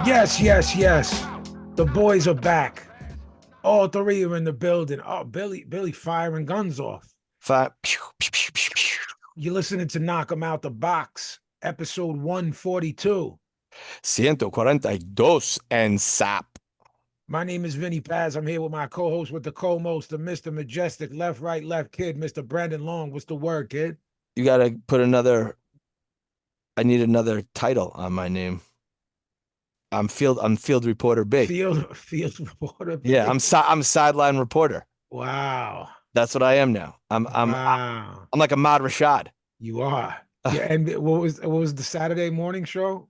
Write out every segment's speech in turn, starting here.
Yes, yes, yes. The boys are back. All three are in the building. Oh, Billy firing guns off. Five. Pew, pew, pew, pew, pew. You're listening to Knock 'em Out the Box, episode 142. 142 and sap. My name is Vinny Paz. I'm here with my co-host with the co-most, the Mr. Majestic, left, right, left kid, Mr. Brandon Long. What's the word, kid? You gotta put another. I need another title on my name. I'm field reporter B. Field reporter. Yeah, I'm sideline reporter. Wow. That's what I am now. I'm Wow. like Ahmad Rashad. You are. Yeah, and what was the Saturday morning show?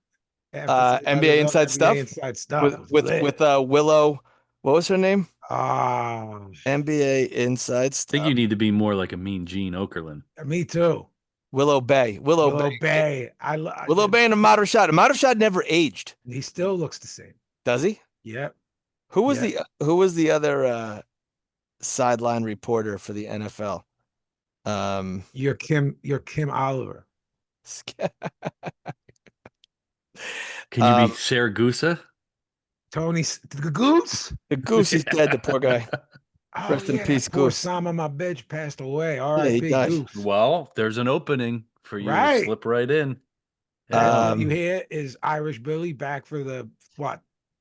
NBA Inside NBA Stuff Inside Stuff with was with lit. with Willow. What was her name? Ah, NBA Inside Think you Stuff. need to be more like a mean Gene Okerlund. me too. Willow Bay. Willow Bay. Willow Bay and Ahmad Rashad. Ahmad Rashad never aged, He still looks the same. does he? Yep. Who was the other sideline reporter for the NFL? You're Kim Oliver. Can you be Saragusa? The Goose. The Goose, he's dead, the poor guy. Oh, Rest in yeah, peace, that poor Goose. Sama, my bitch, passed away. he R.I.P. died. Goose. Well, there's an opening for you Right. to slip right in. And you hear is Irish Billy back for the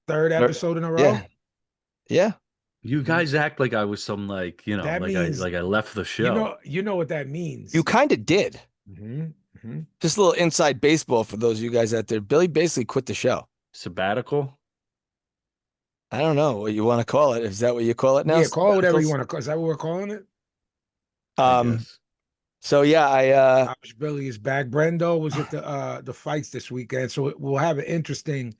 third episode in a row? Yeah. Yeah. You guys act like I was some That like means- I left the show. You know what that means. You kind of did. Mm-hmm. Just a little inside baseball for those of you guys out there. Billy basically quit the show. Sabbatical. I don't know what you want to call it. Is that what you call it now? Yeah, call it whatever you Sabbaticals? want to call. Is that what we're calling it? I guess. So yeah, Irish Billy is back. Brendo was at the fights this weekend, so we'll have an interesting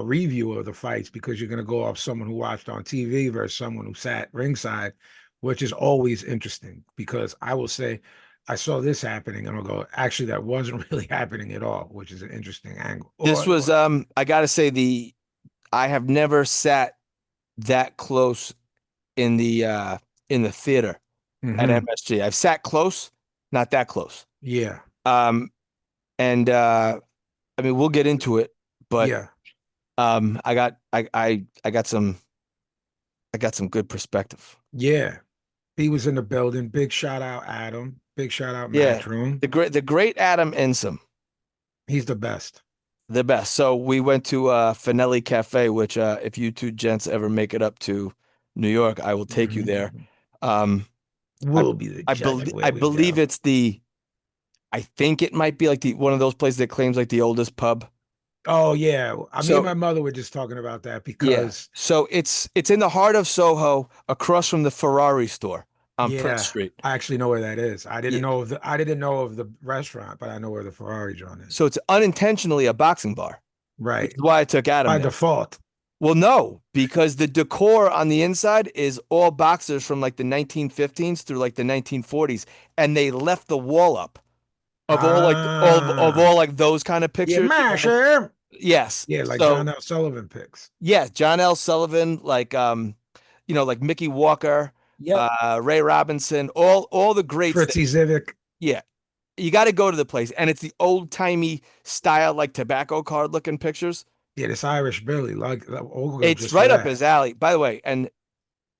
review of the fights because you're going to go off someone who watched on TV versus someone who sat ringside, which is always interesting because I will say I saw this happening and I'll go, actually, that wasn't really happening at all, which is an interesting angle. this was I gotta say I have never sat that close in the theater at Mhm. MSG. I've sat close, not that close. Yeah. And I mean we'll get into it, but Yeah. I got some good perspective. Yeah. He was in the building. Big shout out, Adam. Big shout out, Yeah. Matchroom. The great Adam Insom. He's the best. The best. So we went to Finelli Cafe, which if you two gents ever make it up to New York, I will take you there. We'll be the judge of where I we believe go. it's I think it might be like one of those places that claims like the oldest pub. Oh yeah. Me So- and my mother were just talking about that Yeah. because So it's in the heart of Soho, across from the Ferrari store on yeah, Prince Street. I actually know where that is. I didn't Yeah. know of the restaurant, but I know where the Ferrari joint is. So it's unintentionally a boxing bar. Which Right. is why I took Adam By there. default. Well, no, because the decor on the inside is all boxers from like the 1915s through like the 1940s, and they left the wall up of all like those kind of Yeah, pictures. masher. Yes. Yeah, like So, John L. Sullivan picks. yeah, John L. Sullivan, like like Mickey Walker, Yeah. Ray Robinson, all the greats. Fritzy Zivic. Yeah, you got to go to the place, and it's the old timey style, like tobacco card looking pictures. Yeah, this Irish Billy. We'll go It's just right for up that. his alley. By the way, and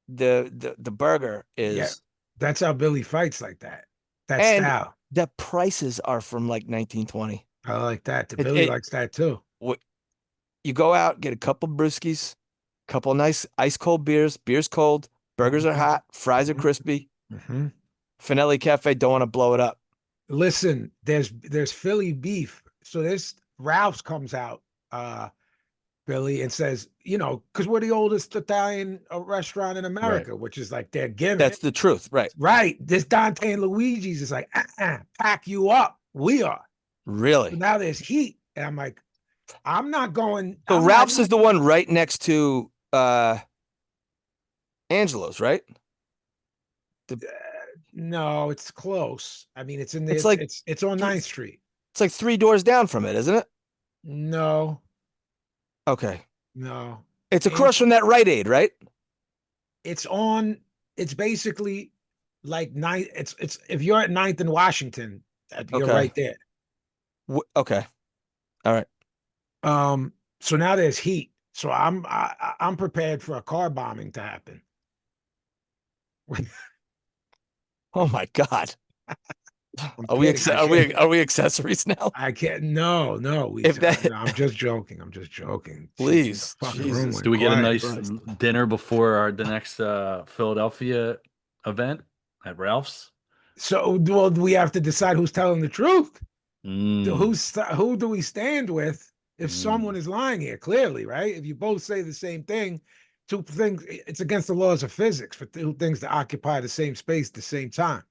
the burger is. Yeah. That's how Billy fights like that. That And style. the prices are from like 1920. I like that. It- Billy it- likes that too. You go out, get a couple brewskis, couple nice ice cold beers. Beer's cold, burgers are hot, fries are crispy. Mm-hmm. Finelli Cafe, don't want to blow it up. Listen, there's Philly beef. So this Ralph's comes out, Billy, and says, because we're the oldest Italian restaurant in America, which is like their gimmick. That's the truth, right? Right. This Dante and Luigi's is like, pack you up. We are. Really? So now there's heat. And I'm like, I'm not going. So I'm Ralph's not, is the one right next to Angelo's, right? No, it's close. I mean, it's in the It's like- it's on 9th Street. It's like 3 doors down from it, isn't it? No, Okay. no. It's across from that Rite Aid, right? It's basically like 9th. It's if you're at 9th and Washington, you're Okay. right there. Okay. All right. So now there's heat. So I'm prepared for a car bombing to happen. Oh my God. I'm Are we kidding. are we accessories now? I can't. No, no. If that, No, I'm just joking. I'm just joking. Jeez, please, the fucking room Jesus. Do went we get a quiet. nice Christ. dinner before the next Philadelphia event at Ralph's? So, well, we have to decide who's telling the truth. Mm, Who do we stand with if someone mm. is lying here? Clearly, right? If you both say the same thing, two things, it's against the laws of physics for two things to occupy the same space at the same time.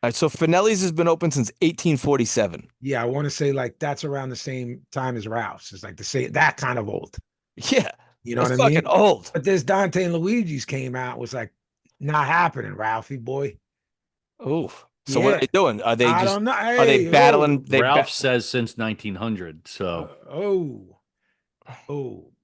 All right. So Finelli's has been open since 1847. Yeah, I want to say like that's around the same time as Ralph's. It's like the same that kind of old. Yeah. You know That's what I fucking mean? old. But this Dante and Luigi's came out was like not happening, Ralphie boy. Ooh. So what are Yeah, they doing? I don't know. Are they Hey, battling? Ralph says since 1900. So oh,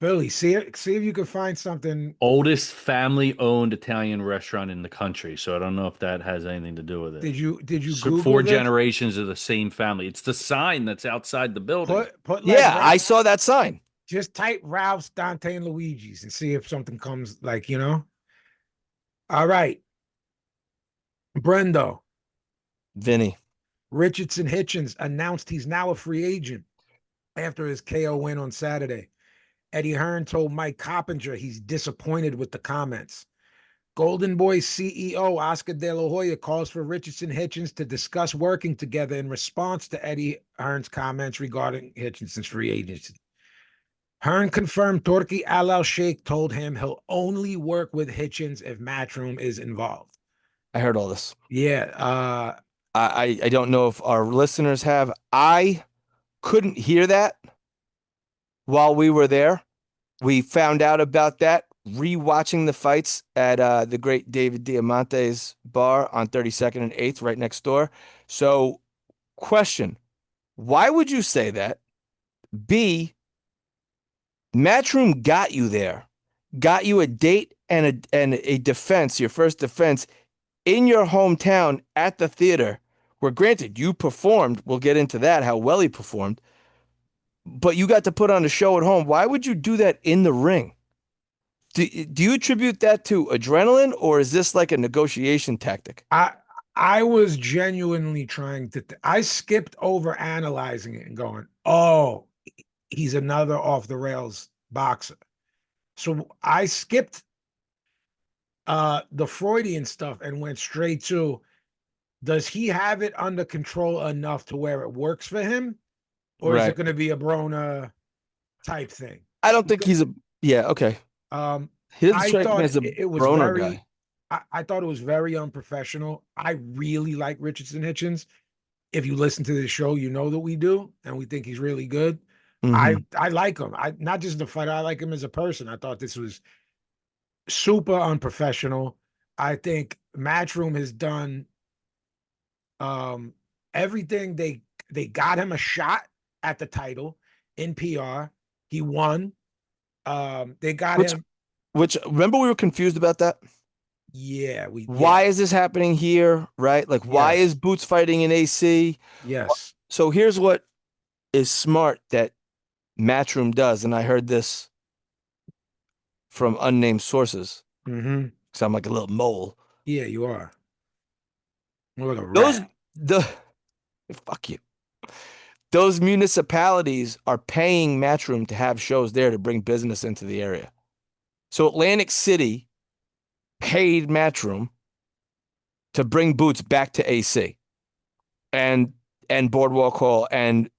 Billy, see if you can find something. oldest family-owned Italian restaurant in the country. So I don't know if that has anything to do with it. Did you So Google four this? generations of the same family. It's the sign that's outside the building. Put like Yeah, I saw that sign. just type Ralph's, Dante, and Luigi's and see if something comes like, you know. All right. Brendo. Vinny. Richardson Hitchins announced he's now a free agent after his KO win on Saturday. Eddie Hearn told Mike Coppinger he's disappointed with the comments. Golden Boys CEO Oscar De La Hoya calls for Richardson Hitchins to discuss working together in response to Eddie Hearn's comments regarding Hitchinson's free agency. Hearn confirmed Turki Al-Sheikh told him he'll only work with Hitchins if Matchroom is involved. I heard all this. Yeah. I don't know if our listeners have. I couldn't hear that while we were there. We found out about that rewatching the fights at the great David Diamante's bar on 32nd and 8th, right next door. So, question, why would you say that? B, Matchroom got you there, got you a date and a defense, your first defense in your hometown at the theater, where granted you performed. We'll get into that, how well he performed, but you got to put on a show at home. Why would you do that in the ring? Do you attribute that to adrenaline, or is this like a negotiation tactic? I was genuinely trying to. I skipped over analyzing it and going, "Oh, he's another off the rails boxer." So I skipped the Freudian stuff and went straight to, does he have it under control enough to where it works for him, or is it Right. going to be a Brona type thing? I don't think he's a. Yeah. Okay. He doesn't I strike me thought as a it was Broner very. guy. I thought it was very unprofessional. I really like Richardson Hitchins. If you listen to this show, you know that we do, and we think he's really good. Mhm. I like him. I not just the fighter. I like him as a person. I thought this was super unprofessional. I think Matchroom has done everything. They got him a shot at the title in PR. He won. They got him. Which remember we were confused about that. Yeah, Why is this happening here? Right? Like, why Yes. is Boots fighting in AC? Yes. So here's what is smart that Matchroom does, and I heard this from unnamed sources. Mm-hmm. Because I'm like a little mole. Yeah, you are. More like a Those rat. fuck you. Those municipalities are paying Matchroom to have shows there to bring business into the area. So Atlantic City paid Matchroom to bring Boots back to AC and Boardwalk Hall, and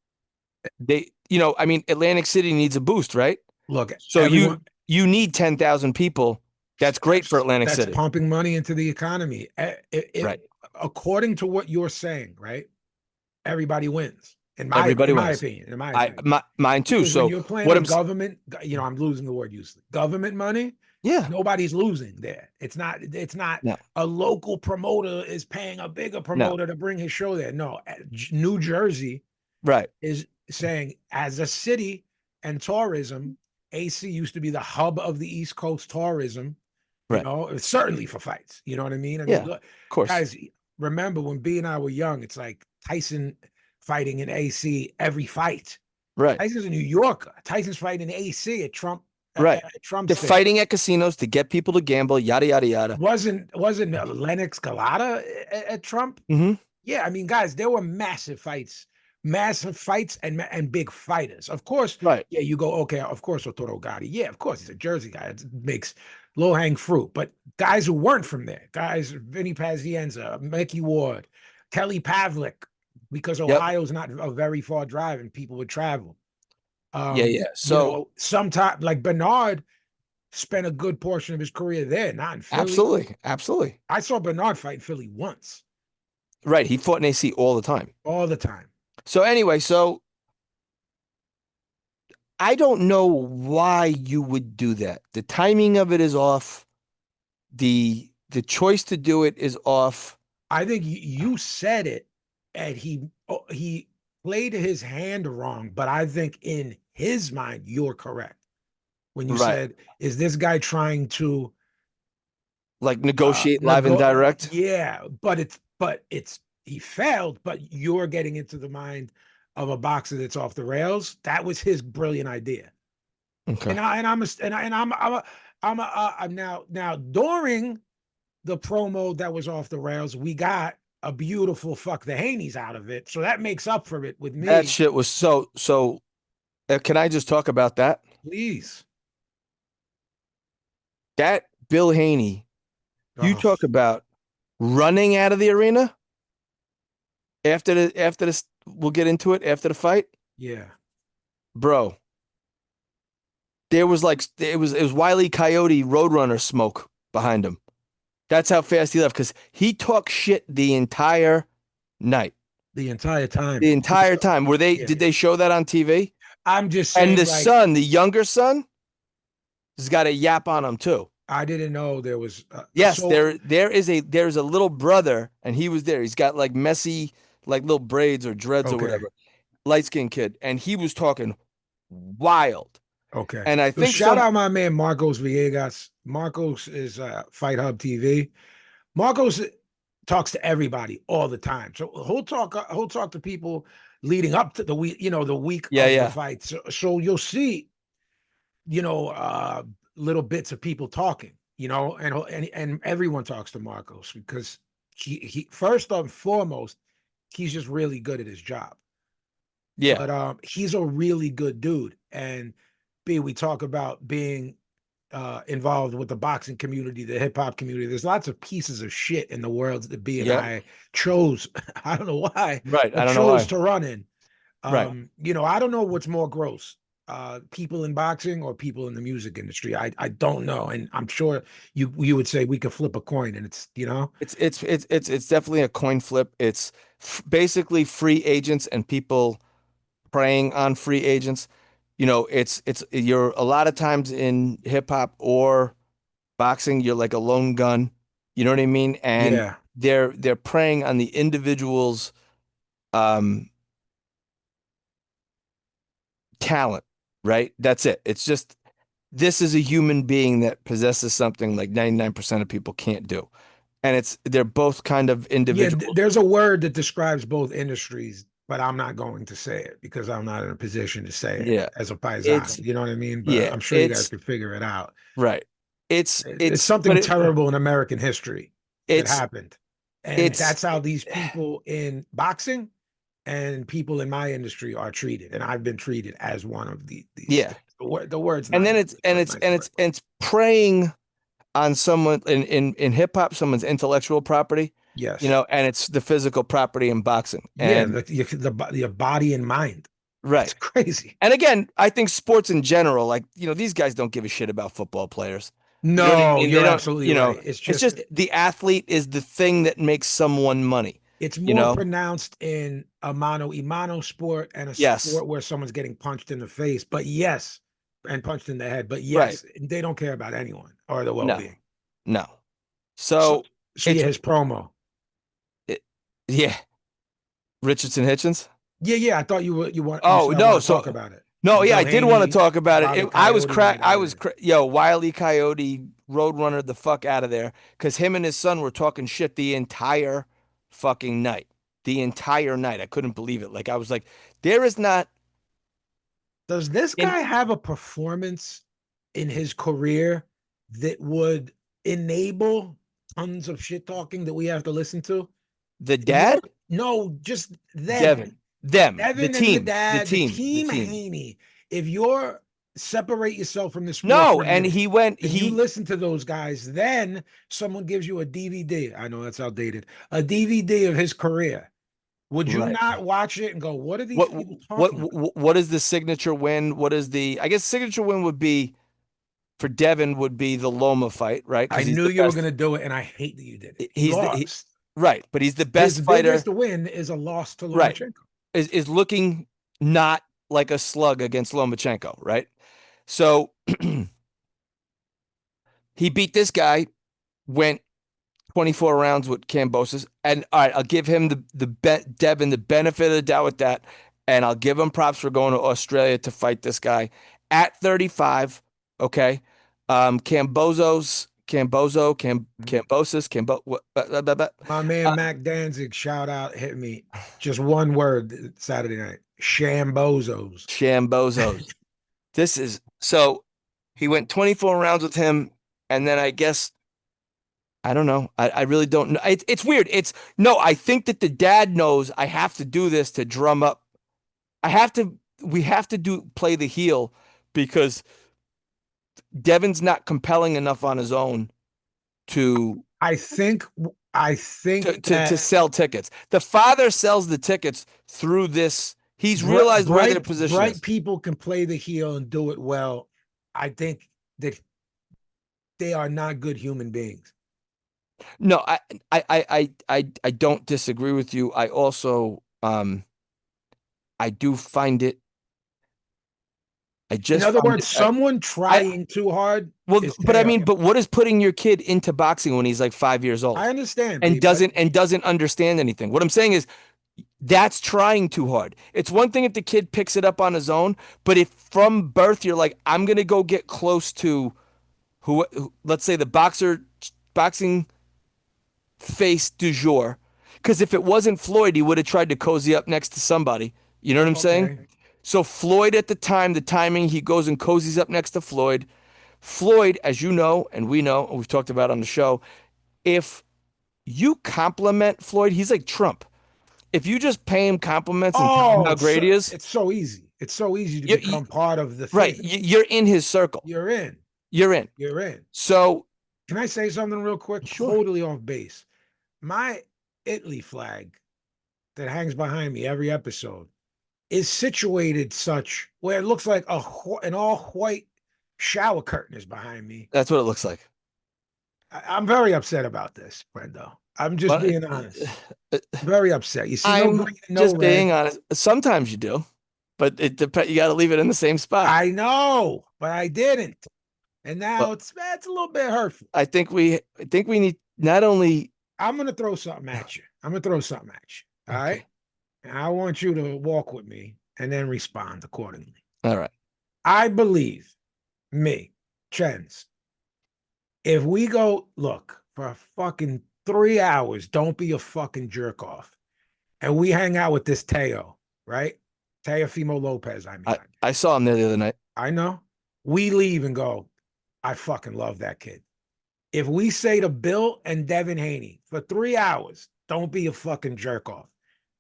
they, I mean, Atlantic City needs a boost, right? Look, So everyone, you need 10,000 people. That's great for Atlantic that's City. pumping money into the economy. Right. According to what you're saying, right? Everybody wins. Everybody in my wins. opinion. In my opinion. Mine too. Because So when you're playing what with government, I'm losing the word useless. Government money, yeah, nobody's losing there. It's not No. a local promoter is paying a bigger promoter to bring his show there. No, New Jersey right. is saying, as a city and tourism, AC used to be the hub of the East Coast tourism, Right. certainly for fights. You know what I mean? I Yeah, mean, look, of course. guys, remember when B and I were young, it's like Tyson fighting in AC every fight. Right. Tyson's a New Yorker. Tyson's fighting in AC at Trump. Right. Trump They're State. fighting at casinos to get people to gamble, yada yada yada. Wasn't Lennox Galata at Trump? Mm-hmm. Yeah, I mean, guys, there were massive fights and big fighters. Of course, Right. yeah, you go, okay, of course, Otoro Gotti. Yeah, of course, he's a Jersey guy. It makes low-hanging fruit. But guys who weren't from there, guys, Vinny Pazienza, Mickey Ward, Kelly Pavlik, because Yep. Ohio's not a very far drive and people would travel. Yeah. So sometimes, like Bernard spent a good portion of his career there, not in Philly. absolutely. I saw Bernard fight in Philly once. Right. He fought in AC all the time. All the time. So anyway, I don't know why you would do that. The timing of it is off. The choice to do it is off. I think you said it, and he played his hand wrong. But I think in his mind, you're correct when you said, "Is this guy trying to like negotiate live and direct?" Yeah, but he failed. But you're getting into the mind of a boxer that's off the rails. That was his brilliant idea. Okay. I'm now during the promo that was off the rails, we got a beautiful fuck the Haneys out of it. So that makes up for it with me. That shit was so can I just talk about that? Please. That Bill Haney, you talk about running out of the arena after this, we'll get into it after the fight. Yeah. Bro. There was it was Wile E. Coyote Roadrunner smoke behind him. That's how fast he left, because he talked shit the entire night. The entire time. Did they show that on TV? I'm just saying. And the son, the younger son, has got a yap on him too. I didn't know there was. Yes, there's a little brother, and he was there. He's got like messy, like little braids or dreads or whatever. Light skinned kid, and he was talking wild. Okay. And I think shout out my man Marcos Villegas. Marcos is Fight Hub TV. Marcos talks to everybody all the time. So he'll talk to people leading up to the week, the week of the fight. So you'll see, little bits of people talking, and everyone talks to Marcos because he first and foremost, he's just really good at his job. Yeah. But he's a really good dude. And we talk about being involved with the boxing community, the hip hop community. There's lots of pieces of shit in the world that and I chose. I don't know why. Right. I chose to run in. Right. I don't know what's more gross, people in boxing or people in the music industry. I don't know. And I'm sure you would say we could flip a coin, and it's it's definitely a coin flip. It's basically free agents and people preying on free agents. You're a lot of times in hip hop or boxing, you're like a lone gun. You know what I mean? And they're preying on the individual's talent, right? That's it. It's just, this is a human being that possesses something like 99% of people can't do. And they're both kind of individuals. Yeah, there's a word that describes both industries, but I'm not going to say it because I'm not in a position to say it as a paisan. You know what I mean? But I'm sure you guys could figure it out. Right. It's something terrible in American history that happened. And that's how these people in boxing and people in my industry are treated. And I've been treated as one of these. The words. And then it's preying on someone in hip hop, someone's intellectual property. Yes. And it's the physical property in boxing. And the body and mind. Right. It's crazy. And again, I think sports in general, these guys don't give a shit about football players. No, you're absolutely right. It's just the athlete is the thing that makes someone money. It's more pronounced in a mano a mano sport and a sport where someone's getting punched in the face, and punched in the head. But they don't care about anyone or the well-being. No. So his promo. Richardson Hitchins. Yeah. I thought you want. Talk about it. No, I did want to talk about it. I was Wile E. Coyote Roadrunner the fuck out of there because him and his son were talking shit the entire fucking night. the entire night. I couldn't believe it. Like I was like, there is not. Does this guy have a performance in his career that would enable tons of shit talking that we have to listen to? The dad? No, just them. Devin. Them. Devin The and team. the dad, The the team. team Haney. If you're separate yourself from the sport No, for a and minute, he went. and you listen to those guys, then someone gives you a DVD. I know that's outdated. A DVD of his career. Would you Right. not watch it and go, what are these people talking about? What is the signature win? What is the? I guess signature win would be for Devin would be the Loma fight, right? I knew you were going to do it, and I hate that you did it. He lost. Right, but he's the best His fighter. biggest win is a loss to Lomachenko. Right. Is looking not like a slug against Lomachenko, right? So he beat this guy, went 24 rounds with Kambosos, and all right, I'll give him Devin the benefit of the doubt with that, and I'll give him props for going to Australia to fight this guy at 35. Okay, Kambosos. My man Mac Danzig, shout out, hit me. Just one word Saturday night. Shambozos. This is so he went 24 rounds with him, and then I guess I don't know. I really don't know. It's weird. I think that the dad knows I have to do this to drum up. We have to play the heel because Devin's not compelling enough on his own to I think to sell tickets. The father sells the tickets through this. He's realized where their position is. People can play the heel and do it well. I think that they are not good human beings. No, I don't disagree with you. I also I do find it. In other words, someone trying too hard. Well, but I mean, but what is putting your kid into boxing when he's like 5 years old? I understand, and doesn't understand anything. What I'm saying is, that's trying too hard. It's one thing if the kid picks it up on his own, but if from birth you're like, I'm gonna go get close to who let's say the boxing face du jour, because if it wasn't Floyd, he would have tried to cozy up next to somebody. You know what I'm saying? So Floyd at the timing, he goes and cozies up next to Floyd. Floyd, as you know, and we know, and we've talked about on the show, if you compliment Floyd, he's like Trump. If you just pay him compliments and tell him how great he is. It's so easy. It's so easy to become part of the thing. Right. You're in his circle. You're in. So can I say something real quick? Sure. Totally off base. My Italy flag that hangs behind me every episode is situated such where it looks like an all white shower curtain is behind me. That's what it looks like. I'm very upset about this, Brendo. I'm just being honest. Very upset. You see, I'm just being honest. Sometimes you do, but it depends. You got to leave it in the same spot. I know, but I didn't, and now it's a little bit hurtful. I think we need not only. I'm gonna throw something at you. All right. And I want you to walk with me and then respond accordingly. All right. I believe Chens, if we go look for a fucking 3 hours, don't be a fucking jerk off, and we hang out with this Teo, right? Teofimo Lopez, I mean. I saw him there the other night. I know. We leave and go, I fucking love that kid. If we say to Bill and Devin Haney for 3 hours, don't be a fucking jerk off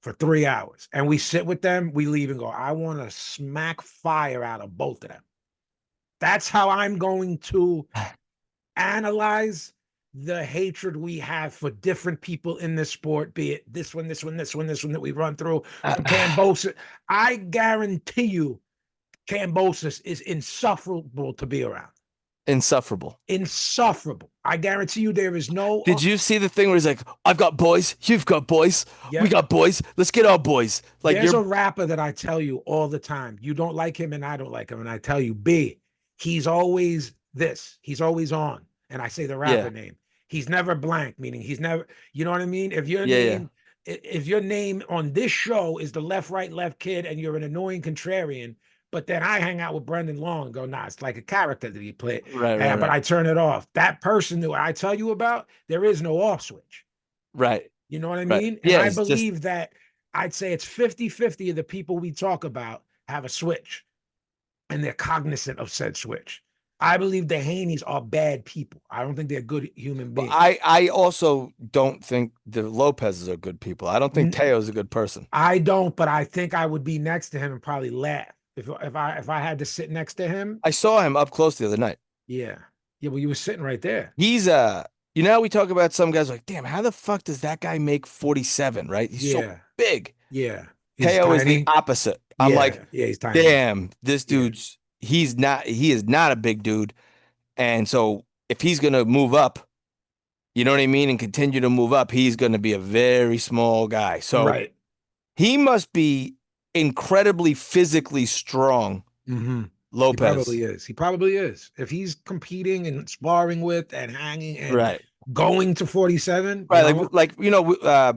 for 3 hours, and we sit with them, we leave and go, I want to smack fire out of both of them. That's how I'm going to analyze the hatred we have for different people in this sport, be it this one that we run through from Kambosos. I guarantee you Kambosos is insufferable to be around. Insufferable. I guarantee you there is no. Did you see the thing where he's like, I've got boys, you've got boys, we got boys, let's get our boys. Like, there's a rapper that I tell you all the time, you don't like him and I don't like him, and I tell you, he's always this, he's always on, and I say the rapper name. He's never blank, meaning he's never, you know what I mean? If your if your name on this show is the left, right, left kid, and you're an annoying contrarian, but then I hang out with Brendan Long and go, nah, it's like a character that he played. But I turn it off. That person that I tell you about, there is no off switch. Right. You know what I Right. mean? And Yeah, I it's just believe that I'd say it's 50-50 of the people we talk about have a switch and they're cognizant of said switch. I believe the Haneys are bad people. I don't think they're good human but beings. I also don't think the Lopez's are good people. I don't think Teo's a good person. I don't, but I think I would be next to him and probably laugh if I had to sit next to him. I saw him up close the other night. Yeah. Yeah, well, you were sitting right there. He's you know, we talk about some guys like, damn, how the fuck does that guy make 47, right? He's so Yeah. big. Yeah. He's Teo is the tiny. opposite. I'm Yeah. like, Yeah, he's tiny. damn, this Yeah. dude's he is not a big dude. And so if he's gonna move up, you know what I mean, and continue to move up, he's gonna be a very small guy. So Right. he must be incredibly physically strong, Mm-hmm. He Lopez. probably is. He probably is. If he's competing and sparring with and hanging and Right. going to 47, Right. you know?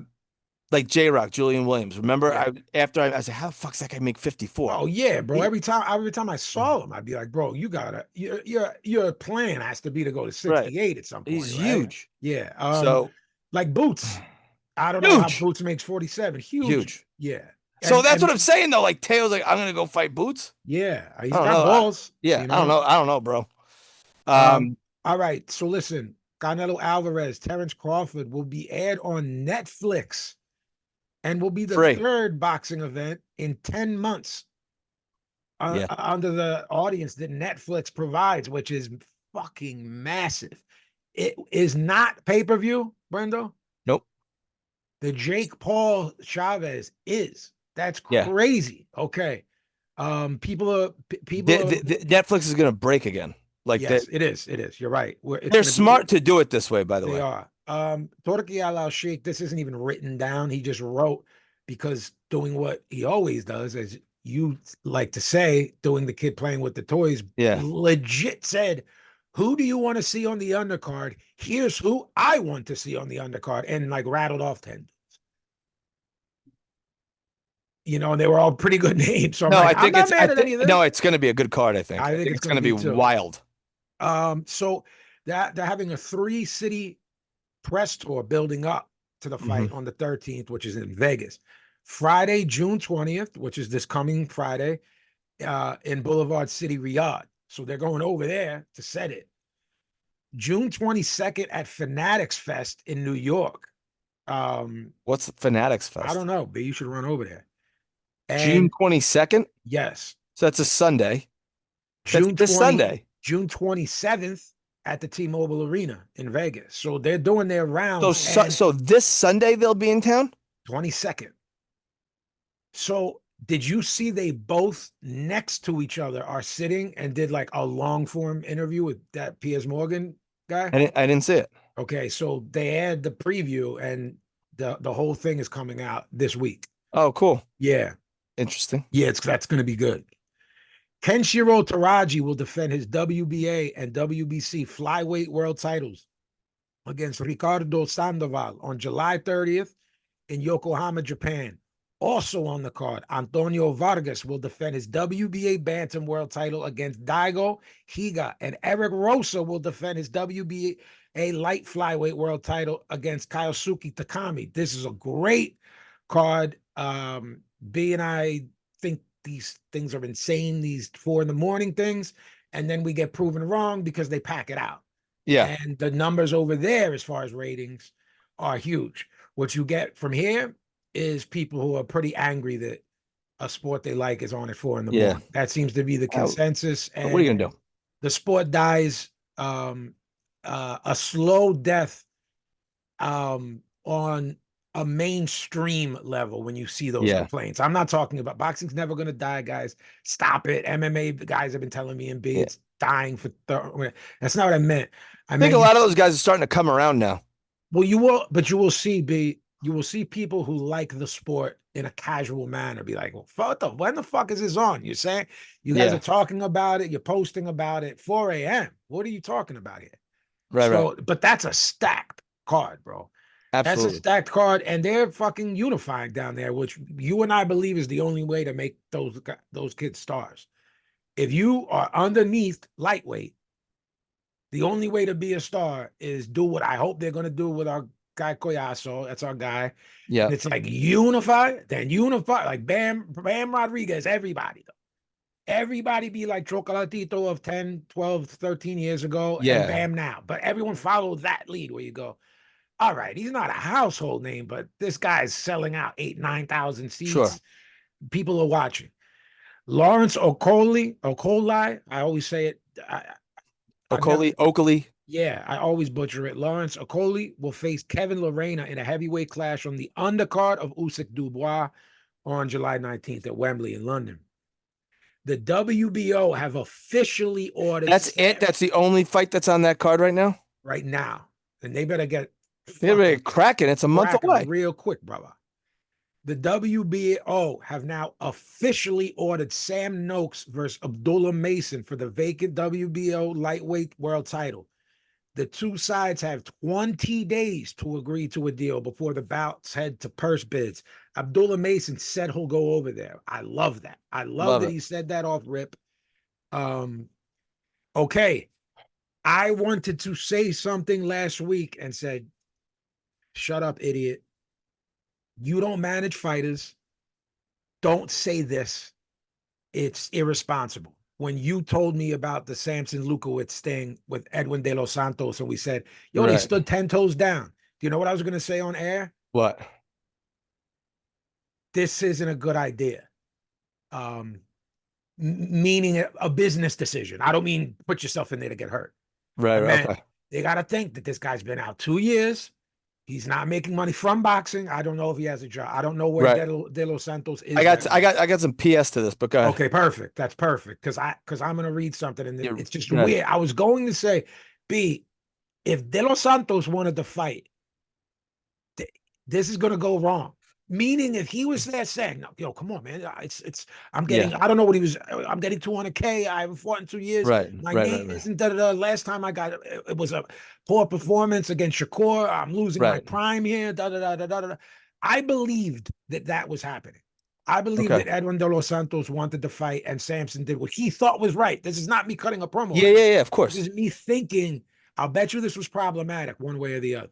Like J-Rock, Julian Williams. Remember, Yeah. I said, how the fuck's that guy make 54? Oh yeah, bro. He- Every time I saw him, I'd be like, bro, you gotta your plan has to be to go to Right. 68 at some point. He's right? huge. Yeah. So Like Boots. I don't know how huge. Boots makes 47. Huge. Huge. Yeah. So that's And what I'm saying though. Like Teo's like, I'm gonna go fight Boots. yeah, he's I don't got know. balls. Yeah, you I don't know. know. I don't know, bro. All right. So listen, Canelo Alvarez, Terrence Crawford will be aired on Netflix and will be the Free. third boxing event in 10 months Yeah. under the audience that Netflix provides, which is fucking massive. It is not pay-per-view, Brendo. Nope. The Jake Paul Chavez is. That's Yeah. crazy. Okay. People Netflix is gonna break again. Like yes, it is. It is. You're right. they're smart to do it this way, by the They way. are. Turki Al-Sheikh, this isn't even written down. He just wrote because doing what he always does, as you like to say, doing the kid playing with the toys, Yeah. legit said, who do you want to see on the undercard? Here's who I want to see on the undercard, and like rattled off 10. You know, and they were all pretty good names. So No, I'm like, I think I'm it's not mad at any of this. no, it's gonna be a good card, I think. I think it's gonna be too. wild. So they're having a 3-city press tour building up to the fight on the 13th, which is in Vegas. Friday, June 20th, which is this coming Friday, in Boulevard City, Riyadh. So they're going over there to set it. June 22nd at Fanatics Fest in New York. What's the Fanatics Fest? I don't know, but you should run over there. June And 22nd? yes, So that's a Sunday. June That's this Sunday. June 27th at the T-Mobile Arena in Vegas. So they're doing their rounds. So this Sunday they'll be in town? 22nd. So did you see they both next to each other are sitting and did like a long form interview with that Piers Morgan guy? I didn't see it. Okay, so they had the preview and the whole thing is coming out this week. Oh, cool. Yeah. Interesting. Yeah, that's going to be good. Kenshiro Taraji will defend his WBA and WBC flyweight world titles against Ricardo Sandoval on July 30th in Yokohama, Japan. Also on the card, Antonio Vargas will defend his WBA bantam world title against Daigo Higa, and Eric Rosa will defend his WBA light flyweight world title against Kyosuke Takami. This is a great card. B and I think these things are insane, these 4 a.m. things, and then we get proven wrong because they pack it out. Yeah. And the numbers over there, as far as ratings, are huge. What you get from here is people who are pretty angry that a sport they like is on at 4 a.m. That seems to be the consensus. And what are you gonna do? The sport dies a slow death on a mainstream level when you see those complaints. I'm not talking about boxing's never going to die, guys. Stop it. MMA guys have been telling me in B it's dying for that's not what I meant. I think a lot of those guys are starting to come around now. Well, you will see, B. You will see people who like the sport in a casual manner be like, well, when the fuck is this on? You're saying you guys are talking about it, you're posting about it, 4 a.m. What are you talking about here? Right. But that's a stacked card, bro. Absolutely. That's a stacked card, and they're fucking unifying down there, which you and I believe is the only way to make those kids stars. If you are underneath lightweight, the only way to be a star is do what I hope they're going to do with our guy Collazo. That's our guy. Yeah. And it's like unify, then unify, like Bam Rodriguez, everybody. Everybody be like Chocolatito of 10, 12, 13 years ago, and Yeah. Bam now. But everyone follow that lead where you go, all right, he's not a household name, but this guy's selling out 8,000, 9,000 seats. Sure. People are watching. Lawrence Okoli, I always say it. Oakley. Yeah, I always butcher it. Lawrence Okoli will face Kevin Lorena in a heavyweight clash on the undercard of Usyk Dubois on July 19th at Wembley in London. The WBO have officially ordered. That's it. That's the only fight that's on that card right now. Right now, and they better get. They're ready cracking. It's a month away. Real quick, brother. The WBO have now officially ordered Sam Noakes versus Abdullah Mason for the vacant WBO lightweight world title. The two sides have 20 days to agree to a deal before the bouts head to purse bids. Abdullah Mason said he'll go over there. I love that. I love that he said that off rip. Okay. I wanted to say something last week and said, shut up, idiot. You don't manage fighters. Don't say this. It's irresponsible. When you told me about the Samson Lukowitz thing with Edwin De Los Santos, and we said, yo, they stood 10 toes down. Do you know what I was going to say on air? What? This isn't a good idea. Meaning a business decision. I don't mean put yourself in there to get hurt. Right. Okay. They got to think that this guy's been out 2 years. He's not making money from boxing. I don't know if he has a job. I don't know where De Los Santos is. I got some PS to this, but go ahead. Okay, perfect. That's perfect. Because I'm gonna read something and it's just weird. I was going to say, B, if De Los Santos wanted to fight, this is gonna go wrong. Meaning, if he was there saying, "No, yo, come on, man, I'm getting, I don't know what he was, I'm getting 200K. I haven't fought in 2 years. My name isn't da. Last time I got it was a poor performance against Shakur. I'm losing my prime here. Da. I believed that was happening. I believe that Edwin De Los Santos wanted to fight, and Samson did what he thought was right. This is not me cutting a promo. Yeah, of course. This is me thinking. I'll bet you this was problematic one way or the other.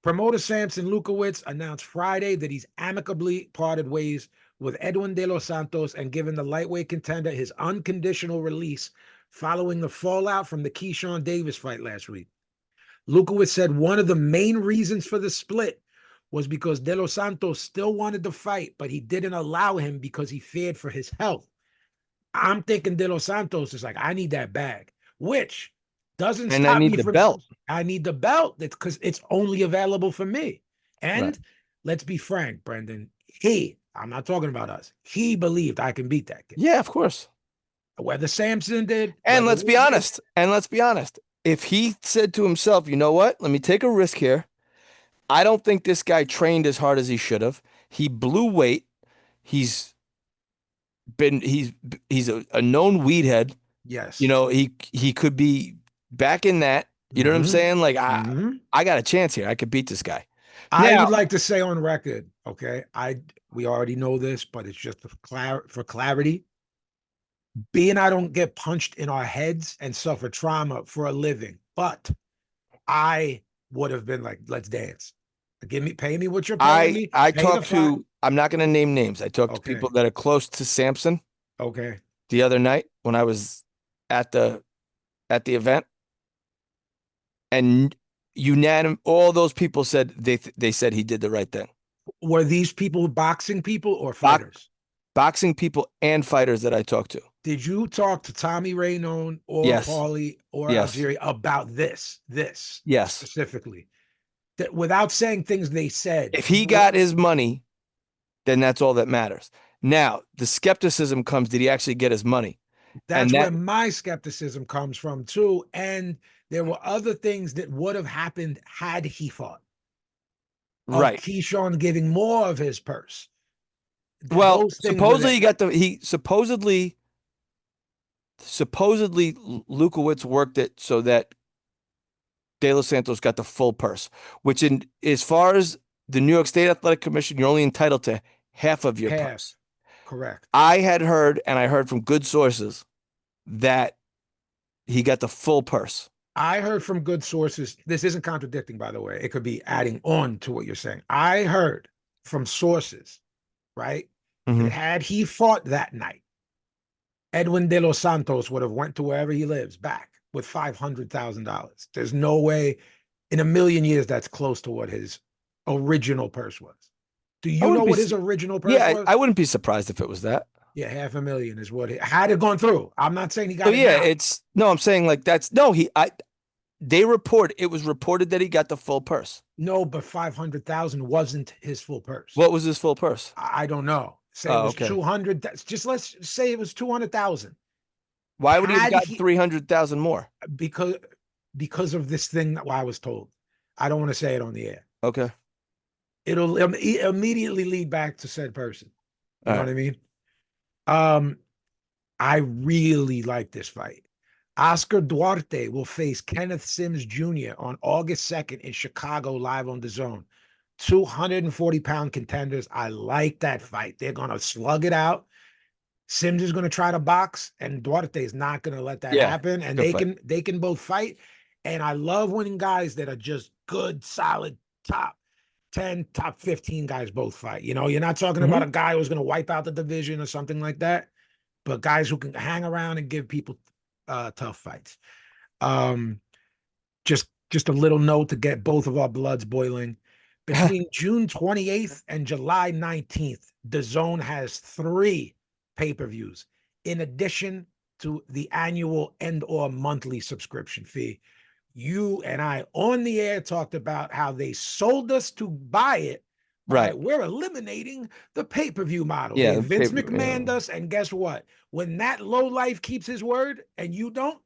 Promoter Samson Lukowitz announced Friday that he's amicably parted ways with Edwin De Los Santos and given the lightweight contender his unconditional release following the fallout from the Keyshawn Davis fight last week. Lukowitz said one of the main reasons for the split was because De Los Santos still wanted to fight, but he didn't allow him because he feared for his health. I'm thinking De Los Santos is like, I need that bag, which doesn't stop me from... I need the belt. I need the belt because it's only available for me. And let's be frank, Brendan, I'm not talking about us. He believed I can beat that kid. Yeah, of course. Whether Samson did. And let's be honest. If he said to himself, you know what? Let me take a risk here. I don't think this guy trained as hard as he should have. He blew weight. He's a known weed head. Yes. You know, he could be back in that. You know what I'm saying? Like, I got a chance here. I could beat this guy. I would like to say on record, okay, we already know this, but it's just for clarity. B and I don't get punched in our heads and suffer trauma for a living, but I would have been like, let's dance. Pay me what you're paying me. I'm not going to name names. I talked to people that are close to Samson. Okay. The other night when I was at the event, and all those people said they said he did the right thing. Were these people boxing people or fighters? Boxing people and fighters that I talked to. Did you talk to Tommy Raynone or Paulie or Algeria about this specifically? That without saying things they said. If he got his money, then that's all that matters. Now, the skepticism comes, did he actually get his money? That's where my skepticism comes from too. And there were other things that would have happened had he fought. Right. Keyshawn giving more of his purse. Well, supposedly supposedly Lukowitz worked it so that De Los Santos got the full purse, which as far as the New York State Athletic Commission, you're only entitled to half of your purse. Correct. I heard from good sources that he got the full purse. I heard from good sources. This isn't contradicting, by the way. It could be adding on to what you're saying. I heard from sources, right? That Mhm. had he fought that night, Edwin de los Santos would have went to wherever he lives back with $500,000. There's no way in a million years that's close to what his original purse was. Do I you know wouldn't be. what his original purse Yeah, was? I wouldn't be surprised if it was that. Yeah, 500,000 is what it had it gone through. I'm not saying he Oh got it yeah, now. it's no. I'm saying like that's no. It was reported that he got the full purse. No, but 500,000 wasn't his full purse. What was his full purse? I don't know. Say it Oh, was okay. 200. Just let's say it was 200,000. Why would he have Had gotten he 300,000 more? because of this thing that I was told. I don't want to say it on the air. Okay. It'll immediately lead back to said person. You know All what right. I mean? I really like this fight. Oscar Duarte will face Kenneth Sims Jr. on August 2nd in Chicago, live on the Zone. 240-pound contenders. I like that fight. They're gonna slug it out. Sims is gonna try to box, and Duarte is not gonna let that Yeah, happen. And good fight. they can both fight. And I love winning guys that are just good, solid top 10, top 15 guys both fight. You know, you're not talking about a guy who's gonna wipe out the division or something like that, but guys who can hang around and give people tough fights. Um, just a little note to get both of our bloods boiling. Between June 28th and July 19th, the Zone has 3 pay-per-views in addition to the annual and or monthly subscription fee. You and I on the air talked about how they sold us to buy it. Right. We're eliminating the pay-per-view model. Yeah, They the Vince pay-per-view, McMahoned yeah. us, and guess what? When that low life keeps his word and you don't,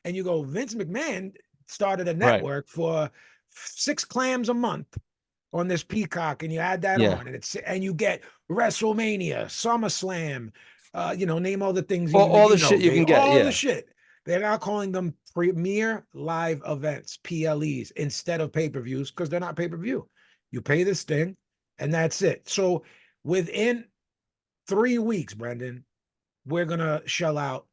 and you go, Vince McMahon started a Right. network for 6 clams a month on this Peacock, and you add that Yeah. on, and you get WrestleMania, SummerSlam, name all the things All the shit you can get. all the Yeah. shit. They're now calling them premier live events, PLEs, instead of pay-per-views, because they're not pay-per-view. You pay this thing, and that's it. So within 3 weeks, Brendan, we're gonna shell out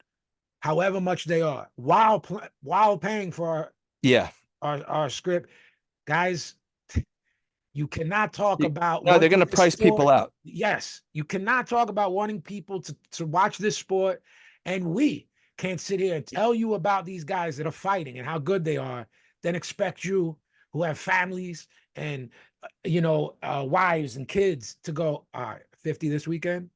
however much they are while paying for Yeah. our script. Guys, you cannot talk about No, they're wanting going to this price people sport. out. Yes, you cannot talk about wanting people to watch this sport, and we can't sit here and tell you about these guys that are fighting and how good they are, then expect you who have families and wives and kids to go, all right, 50 this weekend,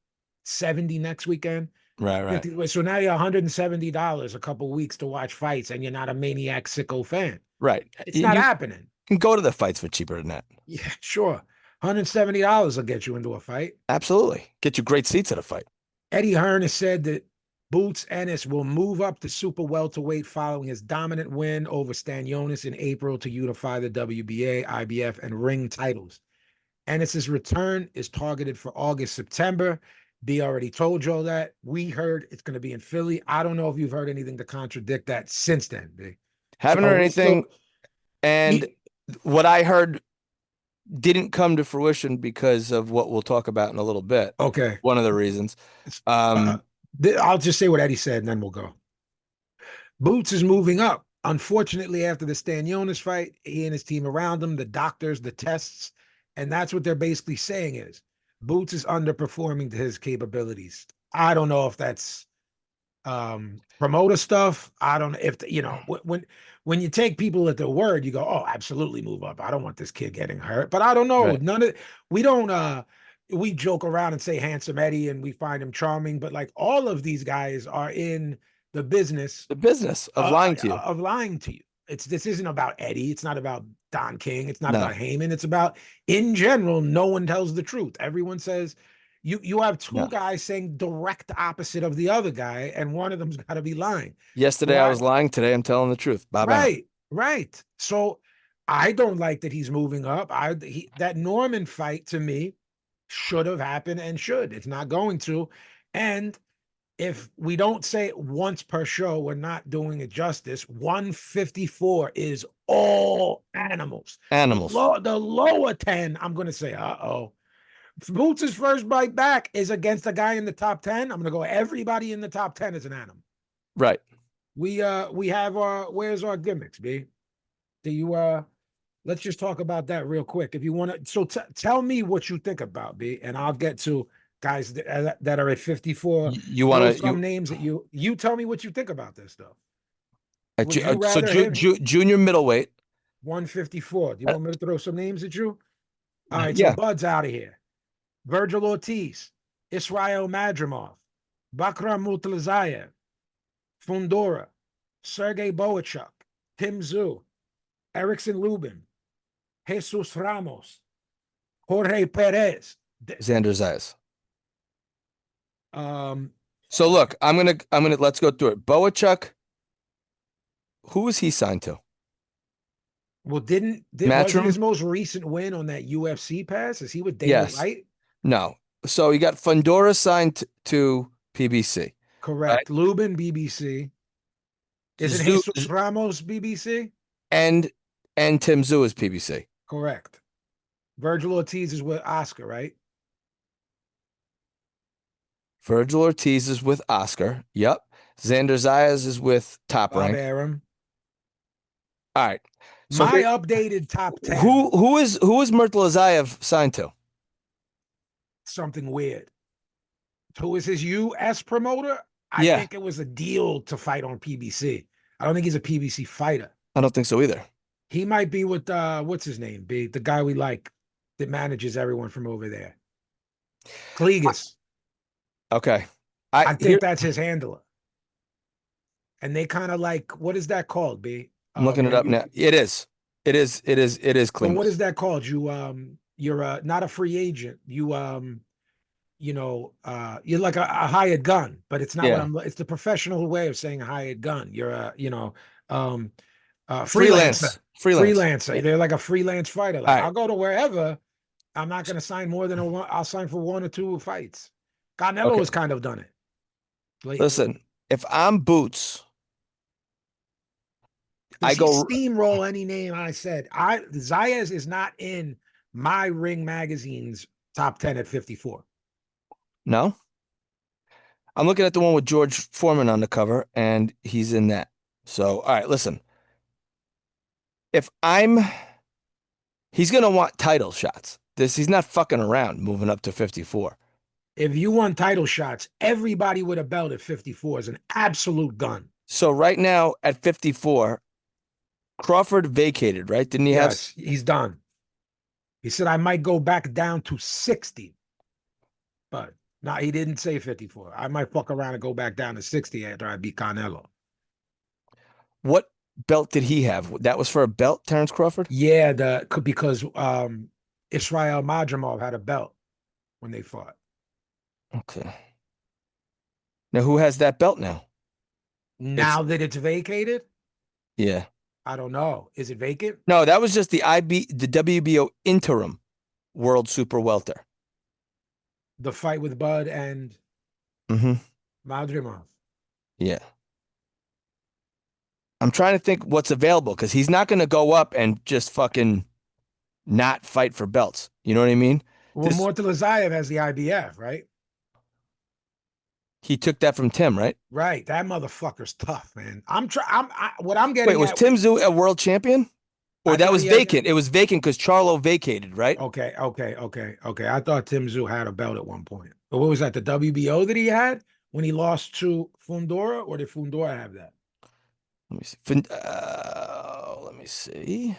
70 next weekend. Right. 50, so now you're $170 a couple weeks to watch fights, and you're not a maniac sicko fan. Right. It's not happening. Can go to the fights for cheaper than that. Yeah, sure. $170 will get you into a fight. Absolutely. Get you great seats at a fight. Eddie Hearn has said that Boots Ennis will move up to super welterweight following his dominant win over Stanionis in April to unify the WBA, IBF, and ring titles. Ennis's return is targeted for August, September. B already told you all that. We heard it's going to be in Philly. I don't know if you've heard anything to contradict that since then, B. Haven't heard anything. And what I heard didn't come to fruition because of what we'll talk about in a little bit. Okay. One of the reasons. I'll just say what Eddie said, and then we'll go. Boots is moving up. Unfortunately, after the Stanionis fight, he and his team around him, the doctors, the tests, and that's what they're basically saying is Boots is underperforming to his capabilities. I don't know if that's promoter stuff. I don't know if when you take people at their word, you go, oh, absolutely move up. I don't want this kid getting hurt. But I don't know. Right. We joke around and say handsome Eddie and we find him charming, but like all of these guys are in the business of lying to you. This isn't about Eddie. It's not about Don King. It's not about Heyman. It's about, in general, no one tells the truth. Everyone says you have two guys saying direct opposite of the other guy, and one of them's got to be lying. Yesterday I was lying. Today I'm telling the truth. Right. So I don't like that he's moving up. That Norman fight to me should have happened and should. It's not going to. And if we don't say it once per show, we're not doing it justice. 154 is all animals. The lower 10, I'm going to say, Boots' first bite back is against a guy in the top 10. I'm going to go, everybody in the top 10 is an animal. Right. We have our where's our gimmicks, B? Do you let's just talk about that real quick. If you want to, so tell me what you think about, B, and I'll get to guys that are at 54. You Throw want some to names that you tell me what you think about this though. Would you so rather him junior middleweight? 154? Do you want me to throw some names at you? All right, so Yeah. Bud's out of here. Virgil Ortiz, Israel Madrimov, Bakram Mutlazayev, Fundora, Sergey Boachuk, Tim Zhu, Erickson Lubin, Jesus Ramos, Jorge Perez. Xander Zayas. Um, So look, I'm gonna let's go through it. Boachuk, who was he signed to? well, wasn't Matchroom? his most recent win on that UFC pass? Is he with Dana Yes. White? No. So you got Fundora signed to PBC. Correct. Lubin, BBC. Isn't Zhu- Jesus Ramos BBC? And Tim Zhu is PBC. Correct. Virgil Ortiz is with Oscar, right? Virgil Ortiz is with Oscar. Yep. Xander Zayas is with Top Bob Rank. Arum. All right. So My updated top 10. who is Murtala Zayev signed to? Something weird. Who is his US promoter? I Yeah. think it was a deal to fight on PBC. I don't think he's a PBC fighter. I don't think so either. He might be with what's his name? The guy we like that manages everyone from over there. Clegus. Okay. I think that's his handler. And they kind of like, what is that called, B? I'm looking it up now. It is clean. So what is that called? You're not a free agent. You're like a hired gun, but it's not what it's the professional way of saying a hired gun. You're freelancer. Freelancer. They're like a freelance fighter. Like, I'll go to wherever. I'm not going to sign more than one. I'll sign for 1 or 2 fights. Canelo has kind of done it. Listen, if I'm Boots, I go steamroll any name I said. Zayas is not in my Ring Magazine's top 10 at 54. No? I'm looking at the one with George Foreman on the cover, and he's in that. So, all right, listen. He's going to want title shots. He's not fucking around moving up to 54. If you want title shots, everybody with a belt at 54 is an absolute gun. So right now at 54, Crawford vacated, right? Didn't he have? Yes, he's done. He said, I might go back down to 60. But no, he didn't say 54. I might fuck around and go back down to 60 after I beat Canelo. What belt did he have? That was for a belt, Terrence Crawford? Yeah, because Israel Madrimov had a belt when they fought. Okay. Now who has that belt now? Now that it's vacated? Yeah. I don't know. Is it vacant? No, that was just the WBO interim world super welter. The fight with Bud and Madrimov. Yeah. I'm trying to think what's available because he's not going to go up and just fucking not fight for belts. You know what I mean? Well, Murtala Zayev has the IBF, right? He took that from Tim, right? Right. That motherfucker's tough, man. What I'm getting. Wait, was Tim Zhu a world champion? Or that was vacant? It was vacant because Charlo vacated, right? Okay. I thought Tim Zhu had a belt at one point. But what was that? The WBO that he had when he lost to Fundora, or did Fundora have that? Let me see. Let me see.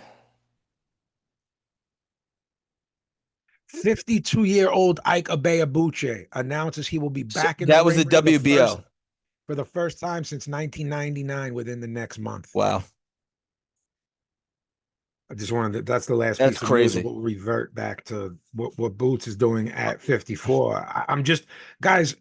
52-year-old Ike Abeabuche announces he will be back in that was the WBO for the first time since 1999 within the next month. Wow. I just wanted to, that's the last piece of crazy. We'll revert back to what Boots is doing at 54. I'm just, guys,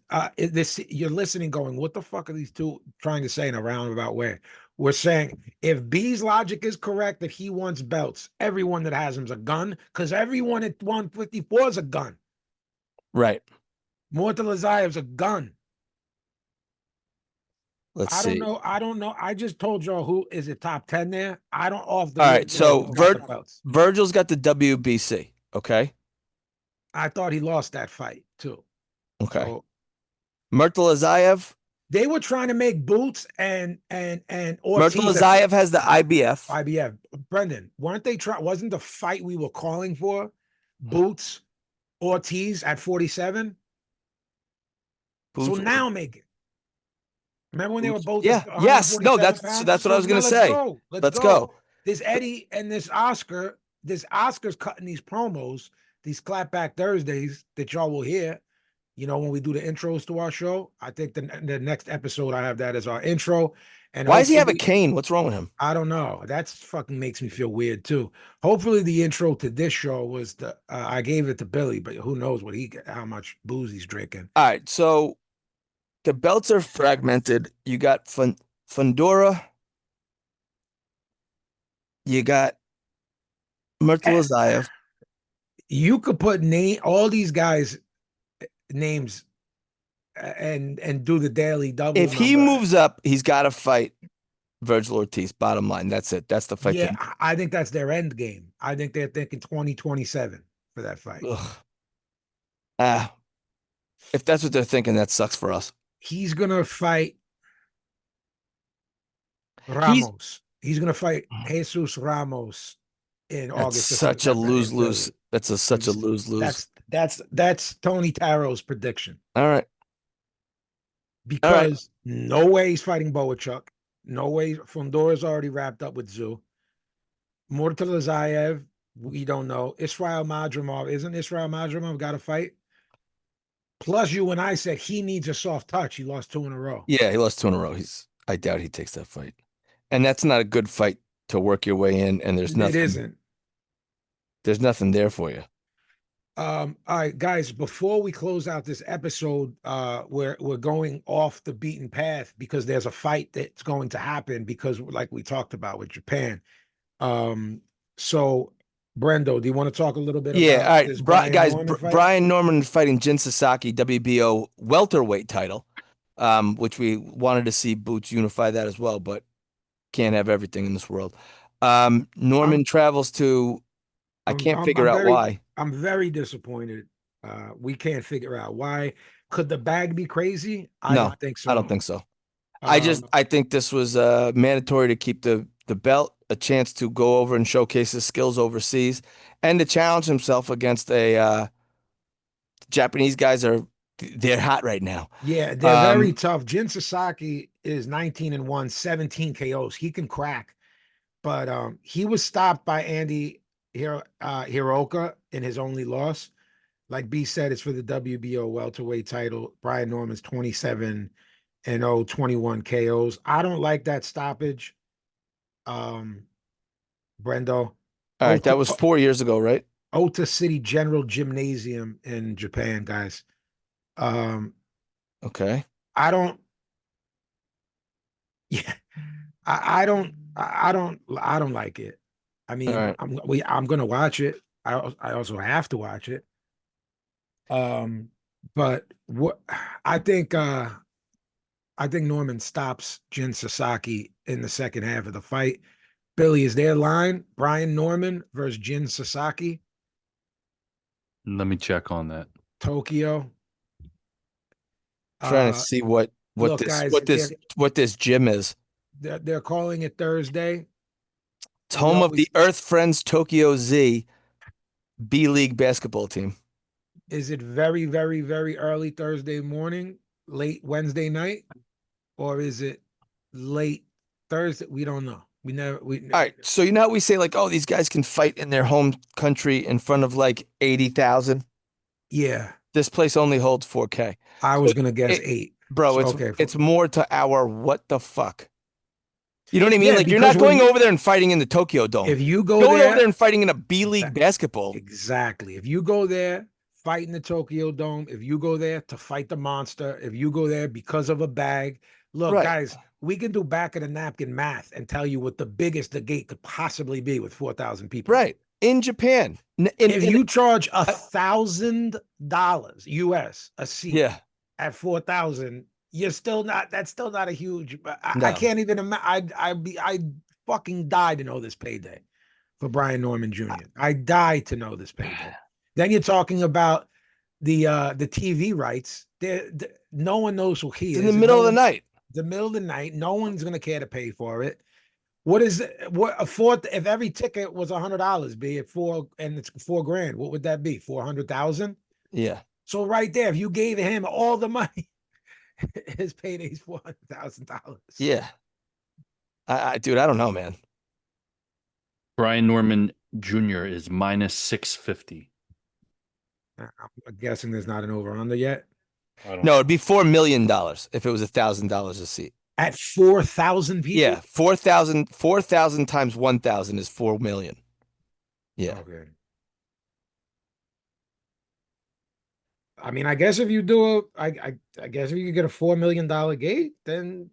you're listening going, what the fuck are these two trying to say in a roundabout way? We're saying if B's logic is correct that he wants belts, everyone that has him's a gun, because everyone at 154 is a gun. Right. Murtala Zayev's a gun. Let's see. I don't know. I just told y'all who is it top 10 there. I don't off the. All right. So Virgil's got the WBC. Okay. I thought he lost that fight too. Okay. So, Murtala Zayev They were trying to make Boots and Myrtle Ortiz Azayev has the IBF. IBF. Brendan, weren't they trying? Wasn't the fight we were calling for Boots Ortiz at 47? So now make it. Remember when they were both Yeah. at Yes. No, 147 that's pounds? what I was So gonna now say. Go. Let's go. This Eddie and this Oscar. This Oscar's cutting these promos, these clapback Thursdays that y'all will hear. You know, when we do the intros to our show, I think the next episode I have that as our intro. And Why does he have a hopefully- cane? What's wrong with him? I don't know. That's fucking makes me feel weird too. Hopefully, the intro to this show was the I gave it to Billy, but who knows how much booze he's drinking. All right, so the belts are fragmented. You got Fundora. You got Myrtle Azayev. You could put all these guys' names and do the daily double. If he moves up, he's got to fight Virgil Ortiz. Bottom line, that's it. That's the fight. Yeah, I think that's their end game. I think they're thinking 2027 for that fight. If that's what they're thinking, that sucks for us. He's gonna fight Ramos. He's gonna fight Jesus Ramos in August. Such a lose-lose. That's such a lose-lose. That's Tony Taro's prediction. All right. Because no way he's fighting Boachuk. No way. Fundora's already wrapped up with Zoo. Murtala Zayev, we don't know. Israel Madrimov, isn't Israel Madrimov got to fight? Plus, you and I said he needs a soft touch. He lost 2 in a row. Yeah, he lost 2 in a row. I doubt he takes that fight. And that's not a good fight to work your way in. And there's nothing. It isn't. There's nothing there for you. All right, guys, before we close out this episode, we're going off the beaten path because there's a fight that's going to happen because like we talked about with Japan. So Brendo, do you want to talk a little bit about all right, this Brian Norman fighting Jin Sasaki, WBO welterweight title, which we wanted to see Boots unify that as well, but can't have everything in this world. Norman travels to I can't figure out why. I'm very disappointed. We can't figure out why. Could the bag be crazy? I don't think so. I don't think so. I think this was mandatory to keep the belt, a chance to go over and showcase his skills overseas, and to challenge himself against a Japanese guys they're hot right now. Yeah, they're very tough. Jin Sasaki is 19-1, 17 KOs. He can crack, but he was stopped by Andy Hiroka in his only loss. Like B said, it's for the WBO welterweight title. Brian Norman's 27-0, 21 KOs. I don't like that stoppage. Brendo. All right, that was 4 years ago, right? Ota City General Gymnasium in Japan, guys. Okay. I don't like it. I mean, right. I'm gonna watch it. I also have to watch it. But what I think Norman stops Jin Sasaki in the second half of the fight. Billy, is their line Brian Norman versus Jin Sasaki? Let me check on that. Tokyo. Trying to see what this gym is. They're calling it Thursday. It's home of the Earth Friends Tokyo Z B-League basketball team. Is it very, very, very early Thursday morning, late Wednesday night, or is it late Thursday? We don't know. All right. So you know how we say like, oh, these guys can fight in their home country in front of like 80,000? Yeah. This place only holds 4K. I was gonna guess 8. Bro, it's more to our what the fuck. You know what I mean? Yeah, like you're not going over there and fighting in the Tokyo Dome. If you going over there and fighting in a B-League basketball. Exactly. If you go there, fight in the Tokyo Dome, if you go there to fight the monster, if you go there because of a bag, look, guys, we can do back of the napkin math and tell you what the biggest the gate could possibly be with 4,000 people. Right. In Japan. If you charge $1,000 US a seat at 4,000, that's still not a huge, I can't even imagine. I fucking die to know this payday for Brian Norman Jr. I die to know this payday. Then you're talking about the TV rights. no one knows who he It's is. in the and middle no of the one- night. The middle of the night. No one's gonna care to pay for it. What is it? What a fourth? If every ticket was $100, be it four, and it's $4,000, what would that be? 400,000. Yeah. So right there, if you gave him all the money, his payday's $400,000. Yeah. Dude, I don't know, man. Brian Norman Jr. is minus 650. I'm guessing there's not an over under yet. No, it'd be $4 million if it was $1,000 a seat. At 4,000 people. Yeah, 4,000 times 1,000 is 4 million. Yeah. Okay. I mean, I guess if you do I guess if you get a $4 million gate, then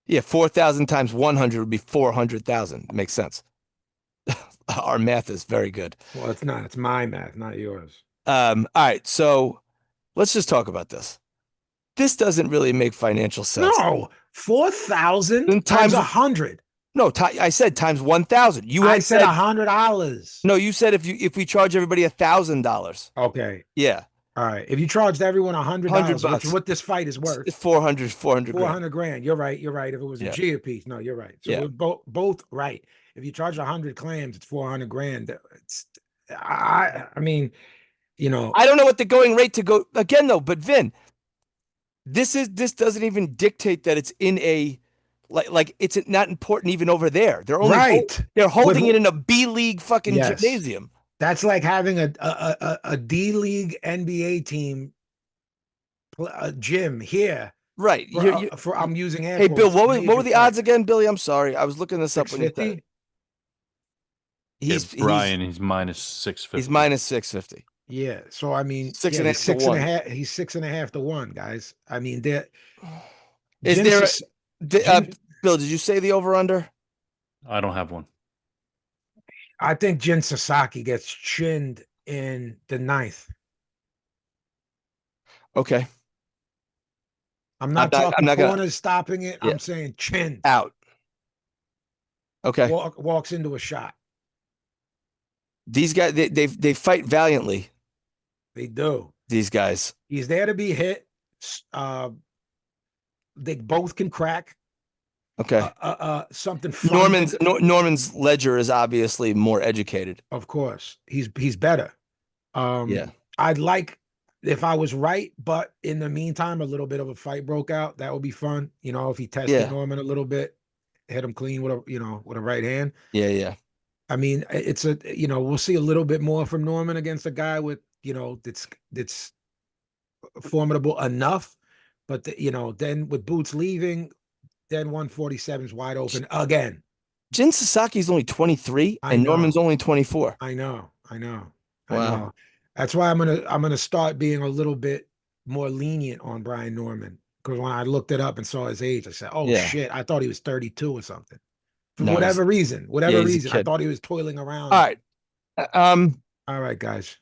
Yeah, 4,000 times 100 would be 400,000. Makes sense. Our math is very good. well, it's not. It's my math, not yours. All right, so let's just talk about this. This doesn't really make financial sense. No, 4,000 Then times times- 100. No, I said times 1,000. You I had said $100. No, you said if we charge everybody $1,000. Okay. Yeah, All right. If you charged everyone $100, which $100. is what this fight is worth, it's 400 grand. 400 grand. You're right. You're right. If it was Yeah. a G a piece, no, you're right. So Yeah. we're both right. If you charge 100 clams, it's 400 grand. It's I mean, you know, I don't know what the going rate to go again though, but Vin, this doesn't even dictate that it's in a like it's not important even over there. They're only right. they're holding With- it in a B League fucking Yes. gymnasium. That's like having a D League NBA team gym here. Right. For I'm using air Hey Bill, quotes, what were the major odds fight. again, Billy? I'm sorry. I was looking this up when you said 650? it. He's Brian, he's minus 650. he's minus 650. Yeah. So I mean, Six yeah, and a he's half to 6 and a one. half. He's 6.5 to 1, guys. I mean, there. Is Jin there Sus- Bill, did you say the over under? I don't have one. I think Jin Sasaki gets chinned in the 9th. Okay. I'm not I'm talking not gonna- corners stopping it. Yeah. I'm saying chin. Out. Okay. Walks into a shot. These guys they fight valiantly, They do. these guys. He's there to be hit. They both can crack. Okay. Something fun. Norman's ledger is obviously more educated. Of course, he's better. Yeah. I'd like if I was right, but in the meantime, a little bit of a fight broke out. That would be fun. You know, if he tested Yeah. Norman a little bit, hit him clean with a right hand. Yeah. I mean, it's we'll see a little bit more from Norman against a guy with that's formidable enough, but then with Boots leaving, then 147 is wide open again. Jin Sasaki's only 23 I and know. Norman's only 24. I know. I Wow. know. That's why I'm gonna start being a little bit more lenient on Brian Norman, because when I looked it up and saw his age, I said, "Oh Yeah. shit!" I thought he was 32 or something. For No, whatever reason, he's a I kid. thought he was toiling around. All right. All right, guys.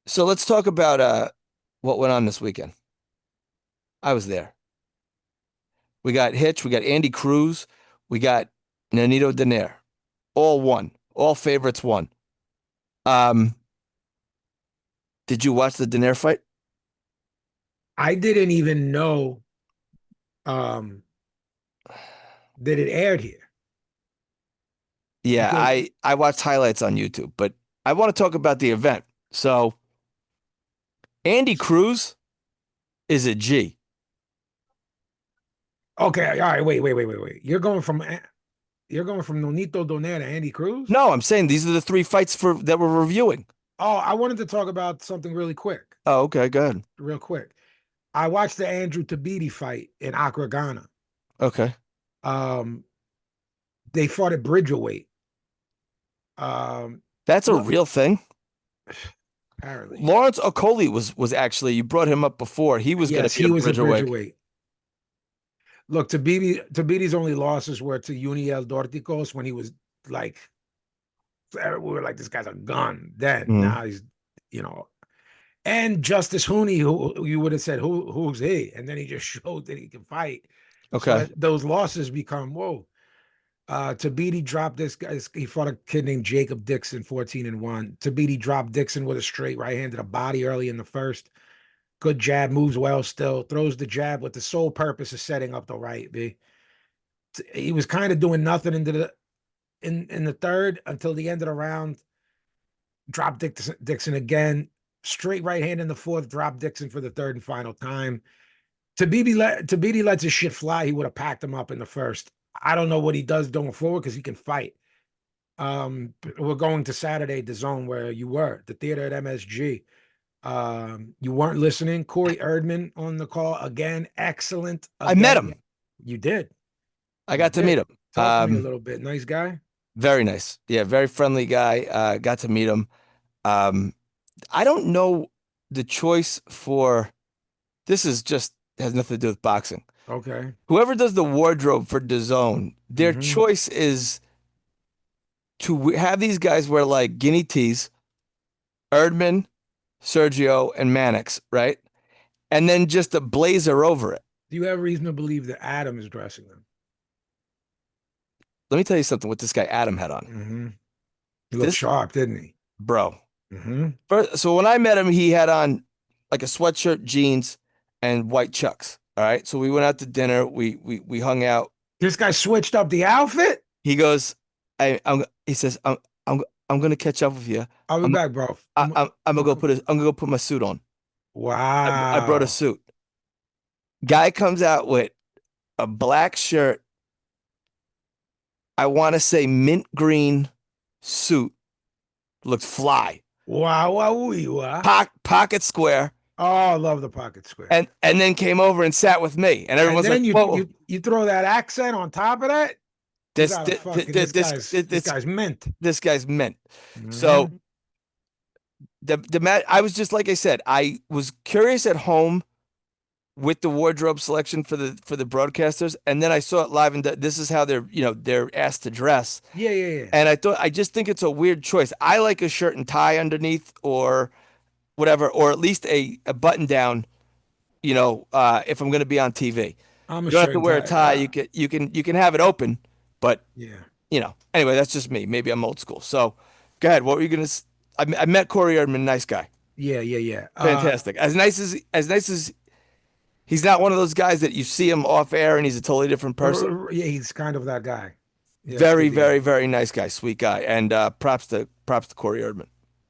So let's talk about what went on this weekend. I was there. We got Hitch, we got Andy Cruz, we got Nonito Donaire. All won. All favorites won. Did you watch the Donaire fight? I didn't even know that it aired here. Yeah, Because- I watched highlights on YouTube, but I want to talk about the event. So Andy Cruz is a G. Okay, all right. Wait. You're going from Nonito Donaire to Andy Cruz? No, I'm saying these are the three fights that we're reviewing. Oh, I wanted to talk about something really quick. Oh, okay, go ahead. Real quick. I watched the Andrew Tabiti fight in Accra, Ghana. Okay. They fought at Bridgerweight. That's a Well- real thing. Apparently. Lawrence Okoli was actually, you brought him up before. He was Yes, going he to was be at a Bridgerweight. Bridgerweight. Look, Tabiti's only losses were to Uniel Dorticos when he was like, we were like, this guy's a gun. Then Mhm. now he's, and Justice Hooney, who you would have said, who's he? And then he just showed that he can fight. Okay. So those losses become, whoa. Tabiti dropped this guy. He fought a kid named Jacob Dixon, 14-1. Tabiti dropped Dixon with a straight right hand to the body early in the first. Good jab, moves well still, throws the jab with the sole purpose of setting up the right, B. He was kind of doing nothing in the third until the end of the round. Drop Dixon again. Straight right hand in the fourth, drop Dixon for the third and final time. Tabiti lets his shit fly. He would have packed him up in the first. I don't know what he does going forward because he can fight. We're going to Saturday, the zone where you were, the theater at MSG. You weren't listening. Corey Erdman on the call again. Excellent. I met him. You did. I got to meet him. Talk to me a little bit. Nice guy. Very nice. Yeah, very friendly guy. Got to meet him. I don't know the choice for this is just has nothing to do with boxing. Okay. Whoever does the wardrobe for DAZN, their choice is to have these guys wear like guinea tees, Erdman, Sergio, and Mannix, right? And then just a blazer over it. Do you have reason to believe that Adam is dressing them? Let me tell you something what this guy Adam had on. He looked sharp, didn't he? Bro. So when I met him, he had on like a sweatshirt, jeans, and white chucks. All right. So we went out to dinner. We hung out. This guy switched up the outfit. He goes, he says, I'm gonna catch up with you. I'll be back, bro. I'm gonna go put my suit on. Wow. I brought a suit. Guy comes out with a black shirt. I want to say mint green suit. Looked fly. Wow. Pocket square. Oh, I love the pocket square. And then came over and sat with me. And everyone's like, whoa. You throw that accent on top of that? This guy's mint. This guy's mint. So the match, I was just like I said, I was curious at home with the wardrobe selection for the broadcasters, and then I saw it live, and this is how they're asked to dress. Yeah. And I just think it's a weird choice. I like a shirt and tie underneath, or whatever, or at least a button down. If I'm going to be on TV, you don't have to wear a tie. You can have it open, but Anyway, that's just me. Maybe I'm old school. So, go ahead. What were you going to? I met Corey Erdman, nice guy. Yeah. Fantastic. As nice as. He's not one of those guys that you see him off air and he's a totally different person. Yeah, he's kind of that guy. Yeah, very, very, very nice guy, sweet guy, and props to Corey Erdman.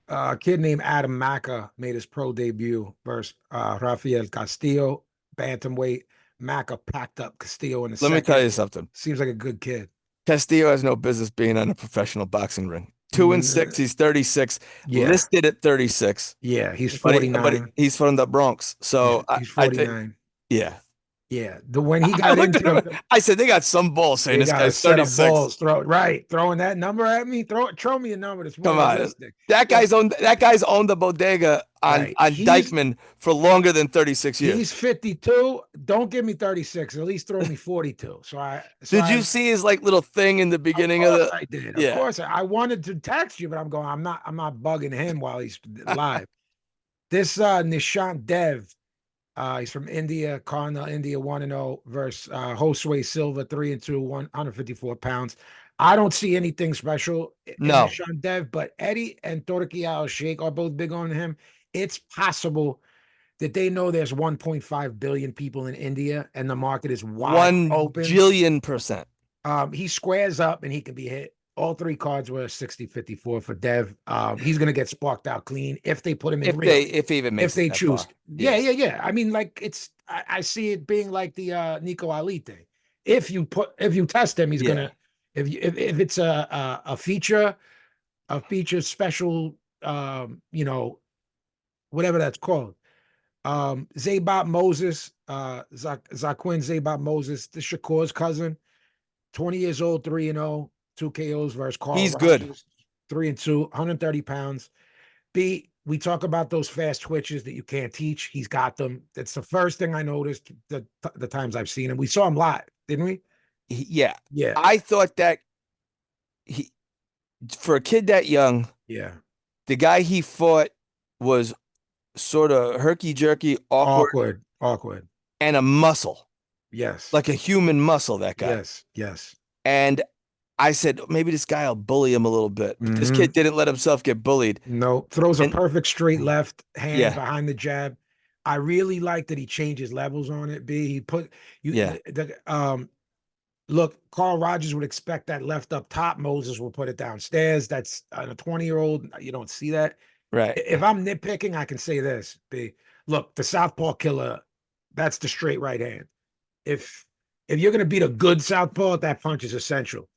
A kid named Adam Macca made his pro debut versus Rafael Castillo, bantamweight. Macca packed up Castillo in the second. Let me tell you something. Seems like a good kid. Castillo has no business being on a professional boxing ring. 2-6. He's 36. Yeah. Listed at 36. Yeah, he's 49. But he's from the Bronx, so he's 49. Yeah. When he got into it, I said they got some balls saying this guy's 36. Balls, throwing that number at me. Throw me a number that's more realistic. That guy's owned the bodega on Dykeman for longer than 36 years. He's 52. Don't give me 36. At least throw me 42. Did you see his like little thing in the beginning of the? I did. Of course, I wanted to text you, but I'm going. I'm not bugging him while he's live. This Nishant Dev. He's from India, Karnal, India, 1-0 versus Josue Silva, 3-2, 154 pounds. I don't see anything special in Nishant Dev, but Eddie and Turki Al-Sheikh are both big on him. It's possible that they know there's 1.5 billion people in India and the market is wide open. 1 jillion percent. He squares up and he can be hit. All three cards were 60-54 for Dev. He's gonna get sparked out clean if they put him in. If they choose. Far. Yeah. I mean, like I see it being like the Nico Ali thing. If you test him, he's gonna. If it's a feature special, whatever that's called. Zaybot Moses, Zaquin Zaybot Moses, the Shakur's cousin, 20 years old, 3-0. 2 KOs versus Carl. He's Rogers, good. 3-2, 130 pounds. B, we talk about those fast twitches that you can't teach. He's got them. That's the first thing I noticed the times I've seen him. We saw him live, didn't we? Yeah. I thought that for a kid that young, the guy he fought was sort of herky-jerky, awkward, and a muscle. Yes. Like a human muscle, that guy. Yes. And I said, maybe this guy will bully him a little bit. But this kid didn't let himself get bullied. No, throws a perfect straight left hand behind the jab. I really like that he changes levels on it. B. He put you. Yeah. Look, Carl Rogers would expect that left up top. Moses will put it downstairs. That's a 20-year-old. You don't see that. Right. If I'm nitpicking, I can say this. B. Look, the southpaw killer. That's the straight right hand. If you're gonna beat a good southpaw, that punch is essential.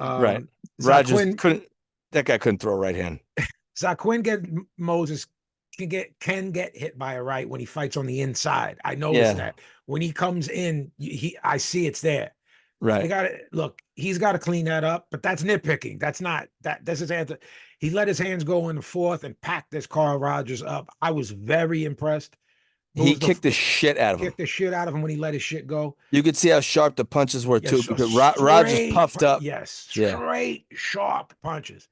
Right. Rogers Zaquin couldn't. That guy couldn't throw a right hand. Moses can get hit by a right when he fights on the inside. I noticed Yeah. that when he comes in, I see it's there. They Right. got to look. He's got to clean that up, but that's nitpicking. That's not that. This is answer. He let his hands go in the fourth and packed this Carl Rogers up. I was very impressed. He kicked the shit out of him. Kicked the shit out of him when he let his shit go. You could see how sharp the punches were too, Yes, because Rogers puffed up. Yes, Yeah. straight sharp punches.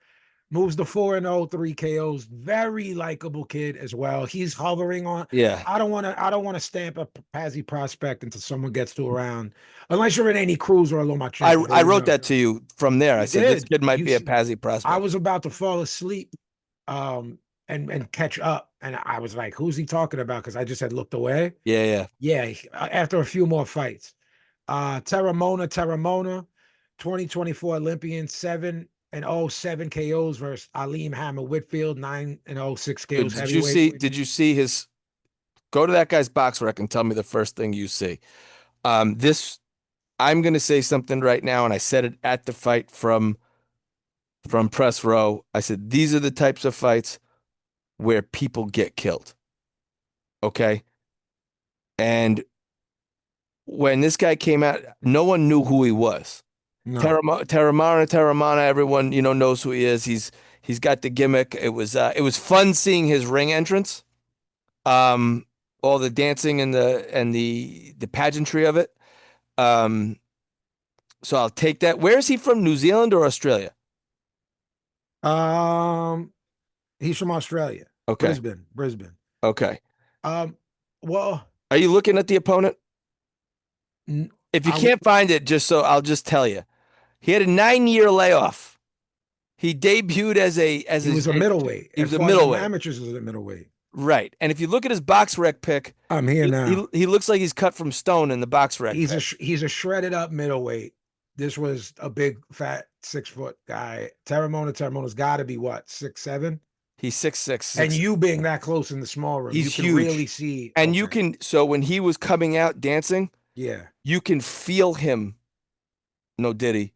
Moves to 4-0, 3 KOs. Very likable kid as well. He's hovering on. Yeah. I don't want to stamp a Pazzi prospect until someone gets to around, unless you're in any Cruz or a Lomachenko. I wrote that to you from there. I said this kid might be a Pazzi prospect. I was about to fall asleep, and catch up, and I was like, "Who's he talking about?" Because I just had looked away. Yeah. After a few more fights, Terramona, 2024 Olympian, 7-0, 7 KOs versus Aleem Hammer Whitfield, 9-0, 6 KOs. Did you see his? Go to that guy's box rec and tell me the first thing you see. I'm going to say something right now, and I said it at the fight from Press Row. I said these are the types of fights where people get killed. Okay, and when this guy came out, no one knew who he was. No. Terramana, everyone knows who he is. He's got the gimmick. It was fun seeing his ring entrance, all the dancing and the pageantry of it. So I'll take that. Where is he from? New Zealand or Australia? He's from Australia. Okay, Brisbane. Okay. Well, are you looking at the opponent? If you can't find it, I'll just tell you. He had a 9-year layoff. He debuted he was a middleweight. He was a middleweight. Amateurs was a middleweight. Right. And if you look at his box rec pick, I'm here now. He looks like he's cut from stone in the box rec. He's a shredded up middleweight. This was a big fat 6-foot guy. Terramona's got to be what, 6'7"? He's 6'6". And you being that close in the small room, he's you can huge. really see. And you can. So when he was coming out dancing, yeah, you can feel him. No Diddy.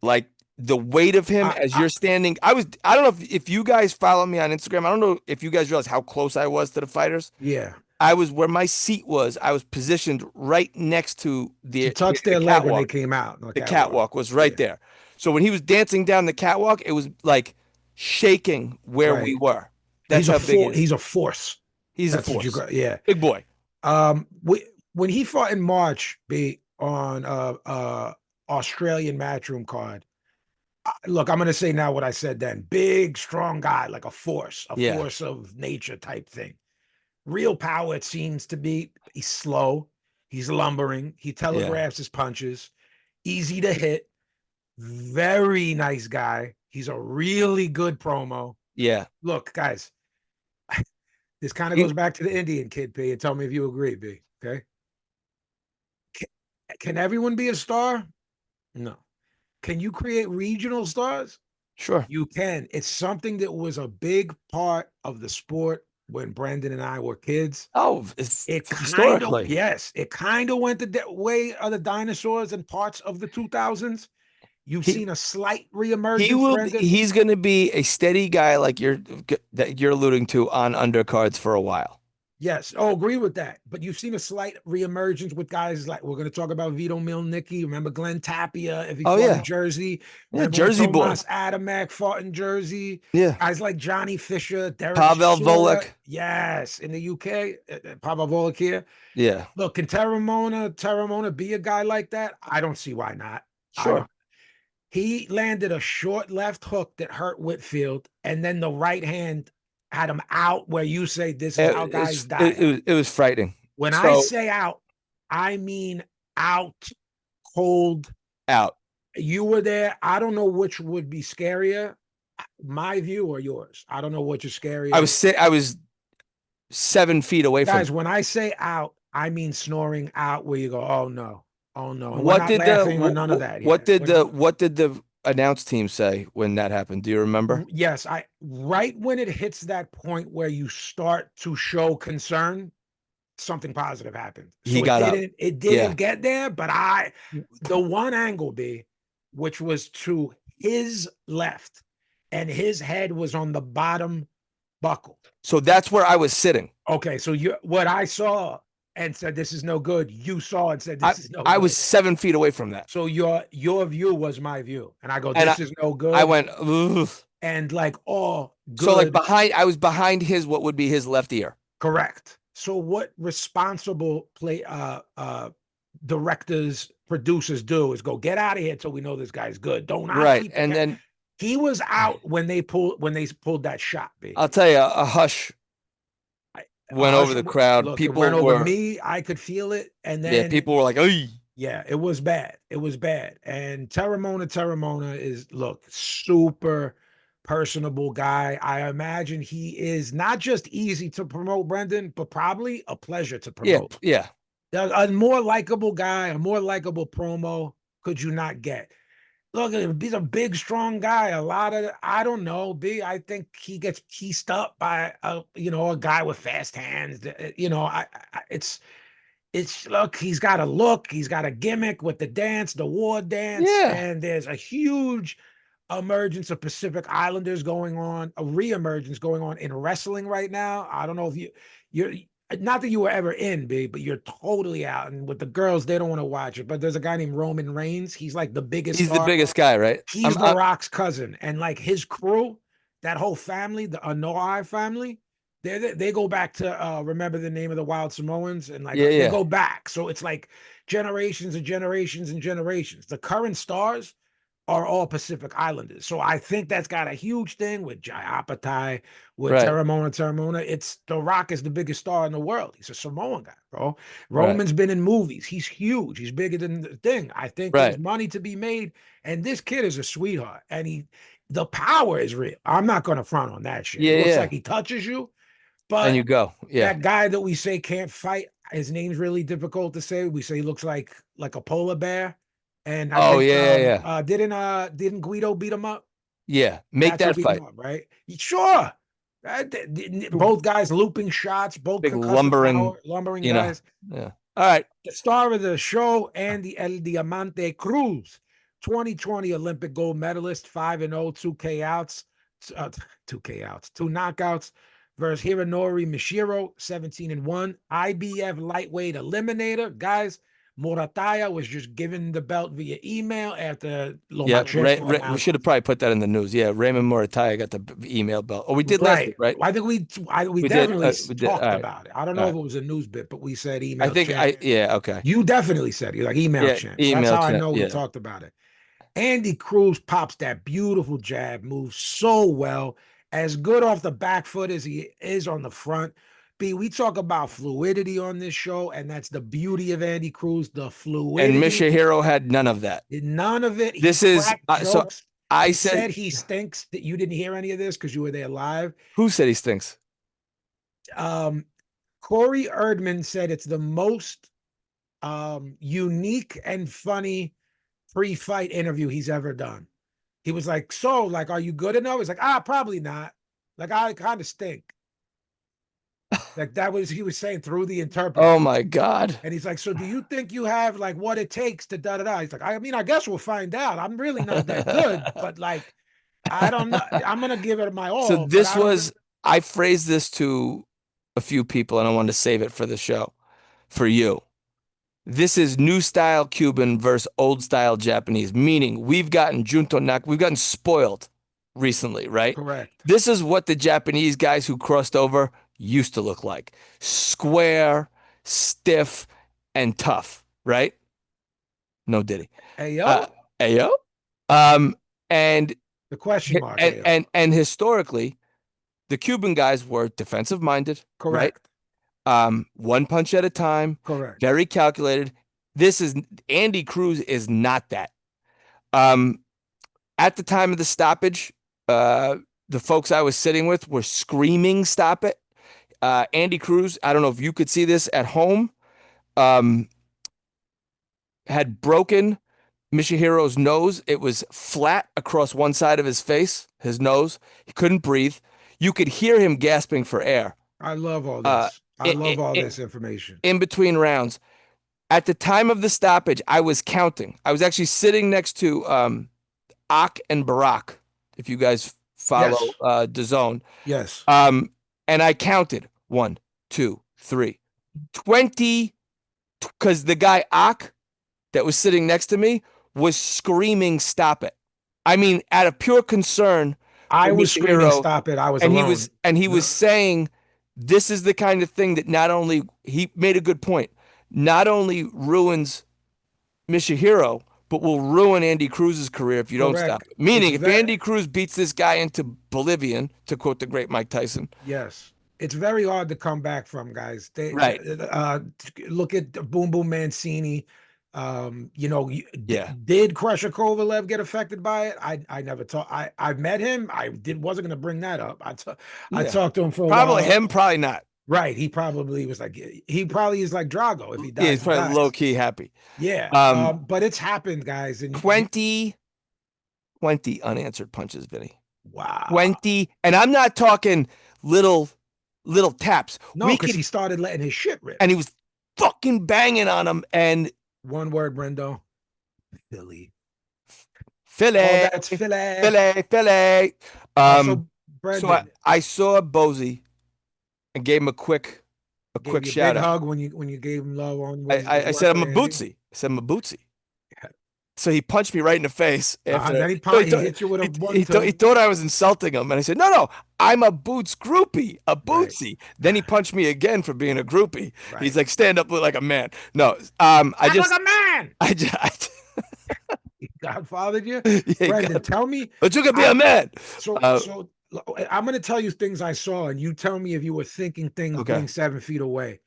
Like the weight of him as you're standing. I don't know if you guys follow me on Instagram. I don't know if you guys realize how close I was to the fighters. Yeah. I was where my seat was. I was positioned right next to the touched their leg when they came out. The catwalk was right there. So when he was dancing down the catwalk, it was like shaking where we were. That's how big he is. He's a force. He's a force. Yeah. Big boy. When he fought in March, on Australian Matchroom card. Look, I'm going to say now what I said then. Big, strong guy, like a force of nature type thing. Real power, it seems to be. He's slow. He's lumbering. He telegraphs his punches. Easy to hit. Very nice guy. He's a really good promo. Yeah. Look, guys, this kind of goes back to the Indian kid, B, and tell me if you agree, B. Okay? Can everyone be a star? No. Can you create regional stars? Sure. You can. It's something that was a big part of the sport when Brendan and I were kids. Oh, historically. Yes. It kind of went the way of the dinosaurs and parts of the 2000s. You've seen a slight reemergence. He's going to be a steady guy like you're alluding to on undercards for a while. Yes. Oh, agree with that. But you've seen a slight reemergence with guys like we're going to talk about Vito Milnicki. Remember Glenn Tapia if he fought in Jersey. Yeah, Jersey boy. Tomas Adamek fought in Jersey. Yeah. Guys like Johnny Fisher, Derek Pavel Volek. Yes. In the UK, Pavel Volek here. Yeah. Look, can Terramona be a guy like that? I don't see why not. Sure. He landed a short left hook that hurt Whitfield, and then the right hand had him out where you say this is how guys die. It was frightening. When I say out, I mean out, cold. Out. You were there. I don't know which would be scarier, my view or yours. I don't know which is scarier. 7 feet away from Guys, me. when I say out, I mean snoring out where you go, oh no, oh no. And we're What not did the laughing or none of that what here. did the announce team say when that happened? Do you remember? Yes, I right when it hits that point where you start to show concern, something positive happened. He So got up. it Yeah. didn't get there, but the one angle B, which was to his left, and his head was on the bottom buckle. So that's where I was sitting. Okay, so what I saw and said this is no good, you saw and said this is no I good. was 7 feet away from that. So your view was my view, and I go, And this is no good. I went, ugh. And like, oh, good. So like I was behind his, what would be his left ear. Correct. So what responsible directors, producers do is go, get out of here until we know this guy's good. Don't not Right. keep And then he was out when they pulled that shot, baby. I'll tell you, a hush went over the crowd. Look, People it went were over me. I could feel it. And then yeah, people were like, "Oy." Yeah, it was bad. It was bad. And Terramona is, look, super personable guy. I imagine he is not just easy to promote, Brendan, but probably a pleasure to promote. Yeah. A more likable guy, a more likable promo could you not get? Look, he's a big, strong guy. I don't know, I think he gets pieced up by a guy with fast hands. Look, he's got a look, he's got a gimmick with the dance, the war dance, Yeah. and there's a huge emergence of Pacific Islanders going on, a reemergence going on in wrestling right now. I don't know if you're not that you were ever in, but you're totally out. And with the girls, they don't want to watch it. But there's a guy named Roman Reigns. He's like the biggest. He's the biggest guy, right? He's The Rock's cousin, and like his crew, that whole family, the Anoa'i family, they go back to remember the name of the Wild Samoans, and like they go back. So it's like generations and generations and generations. The current stars are all Pacific Islanders. So I think that's got a huge thing with Jai Apatow, with Right. Terramona. It's The Rock is the biggest star in the world. He's a Samoan guy, bro. Roman's been in movies. He's huge. He's bigger than the thing. I think there's money to be made. And this kid is a sweetheart. And the power is real. I'm not going to front on that shit. It looks like he touches you, but and you go. Yeah. That guy that we say can't fight, his name's really difficult to say. We say he looks like a polar bear. And I think, didn't Guido beat him up? Yeah, make that fight, up, right? Sure. Both guys looping shots, both big lumbering guys. Yeah. All right. The star of the show, Andy El Diamante Cruz, 2020 Olympic gold medalist, 5-0, 2 KOs, 2 KOs, 2 knockouts. Versus Hironori Mishiro, 17-1, IBF lightweight eliminator, guys. Morataya was just given the belt via email after Lomachenko. We should have probably put that in the news. Yeah, Raymond Morataya got the email belt. Oh, we did last week, right? I think we definitely talked about it. I don't know if it was a news bit, but we said email. Okay. You definitely said it. You're like email chant. That's how I know we talked about it. Andy Cruz pops that beautiful jab, moves so well, as good off the back foot as he is on the front. We talk about fluidity on this show, and that's the beauty of Andy Cruz, the fluidity. And Mishihiro had none of that. None of it. This is so I said he stinks. That you didn't hear any of this because you were there live. Who said he stinks? Corey Erdman said it's the most unique and funny pre-fight interview he's ever done. He was like, so, like, are you good enough? He's like, probably not. Like, I kind of stink. Like he was saying through the interpreter. Oh my God. And he's like, so do you think you have like what it takes to da-da-da? He's like, I mean, I guess we'll find out. I'm really not that good, but like, I don't know. I'm going to give it my all. So I phrased this to a few people and I wanted to save it for the show for you. This is new style Cuban versus old style Japanese, meaning we've gotten spoiled recently, right? Correct. This is what the Japanese guys who crossed over used to look like. Square, stiff, and tough, right? No Diddy. Ayo. Ayo. And the question mark. And historically, the Cuban guys were defensive minded. Correct. Right? One punch at a time. Correct. Very calculated. Andy Cruz is not that. At the time of the stoppage, the folks I was sitting with were screaming, "Stop it." Andy Cruz, I don't know if you could see this at home, had broken Mishihiro's nose. It was flat across one side of his face, his nose. He couldn't breathe. You could hear him gasping for air. I love all Uh, this. I love all this information. In between rounds. At the time of the stoppage, I was counting. I was actually sitting next to Ak and Barak, if you guys follow DAZN. Yes. And I counted 1, 2, 3, 20, because the guy Ak that was sitting next to me was screaming, "Stop it!" I mean, out of pure concern. I was screaming, Mishihiro, "Stop it!" I was and alone. he was saying, "This is the kind of thing that not only," he made a good point, not only ruins Mishihiro, but will ruin Andy Cruz's career if you don't stop it. Meaning, if Andy Cruz beats this guy into Bolivian, to quote the great Mike Tyson. Yes. It's very hard to come back from, guys. Right. Look at Boom Boom Mancini. You know, Yeah. did Crusher Kovalev get affected by it? I never talked. I met him. Wasn't going to bring that up. I talked to him for a while. Probably him, probably not. Right. He probably was like, he probably is like Drago if he dies. Yeah, he's probably low key happy. Yeah. But it's happened, guys. And 20 unanswered punches, Vinny. Wow. 20, and I'm not talking little taps. No, because he started letting his shit rip. And he was fucking banging on him. And one word, Brendo. Philly. Oh, that's Philly. Philly. So I saw Bozy and gave him a quick shout out. Hug when you gave him love on. I said I'm a bootsy. So he punched me right in the face. After then he hit you with a one-two. He thought I was insulting him, and I said, "No, I'm a Boots groupie, a Bootsy." Right. Then he punched me again for being a groupie. Right. He's like, "Stand up like a man." No, I just like a man. He Godfathered you, yeah, Brendan. Tell me, but you can be a man. So I'm going to tell you things I saw, and you tell me if you were thinking things being 7 feet away.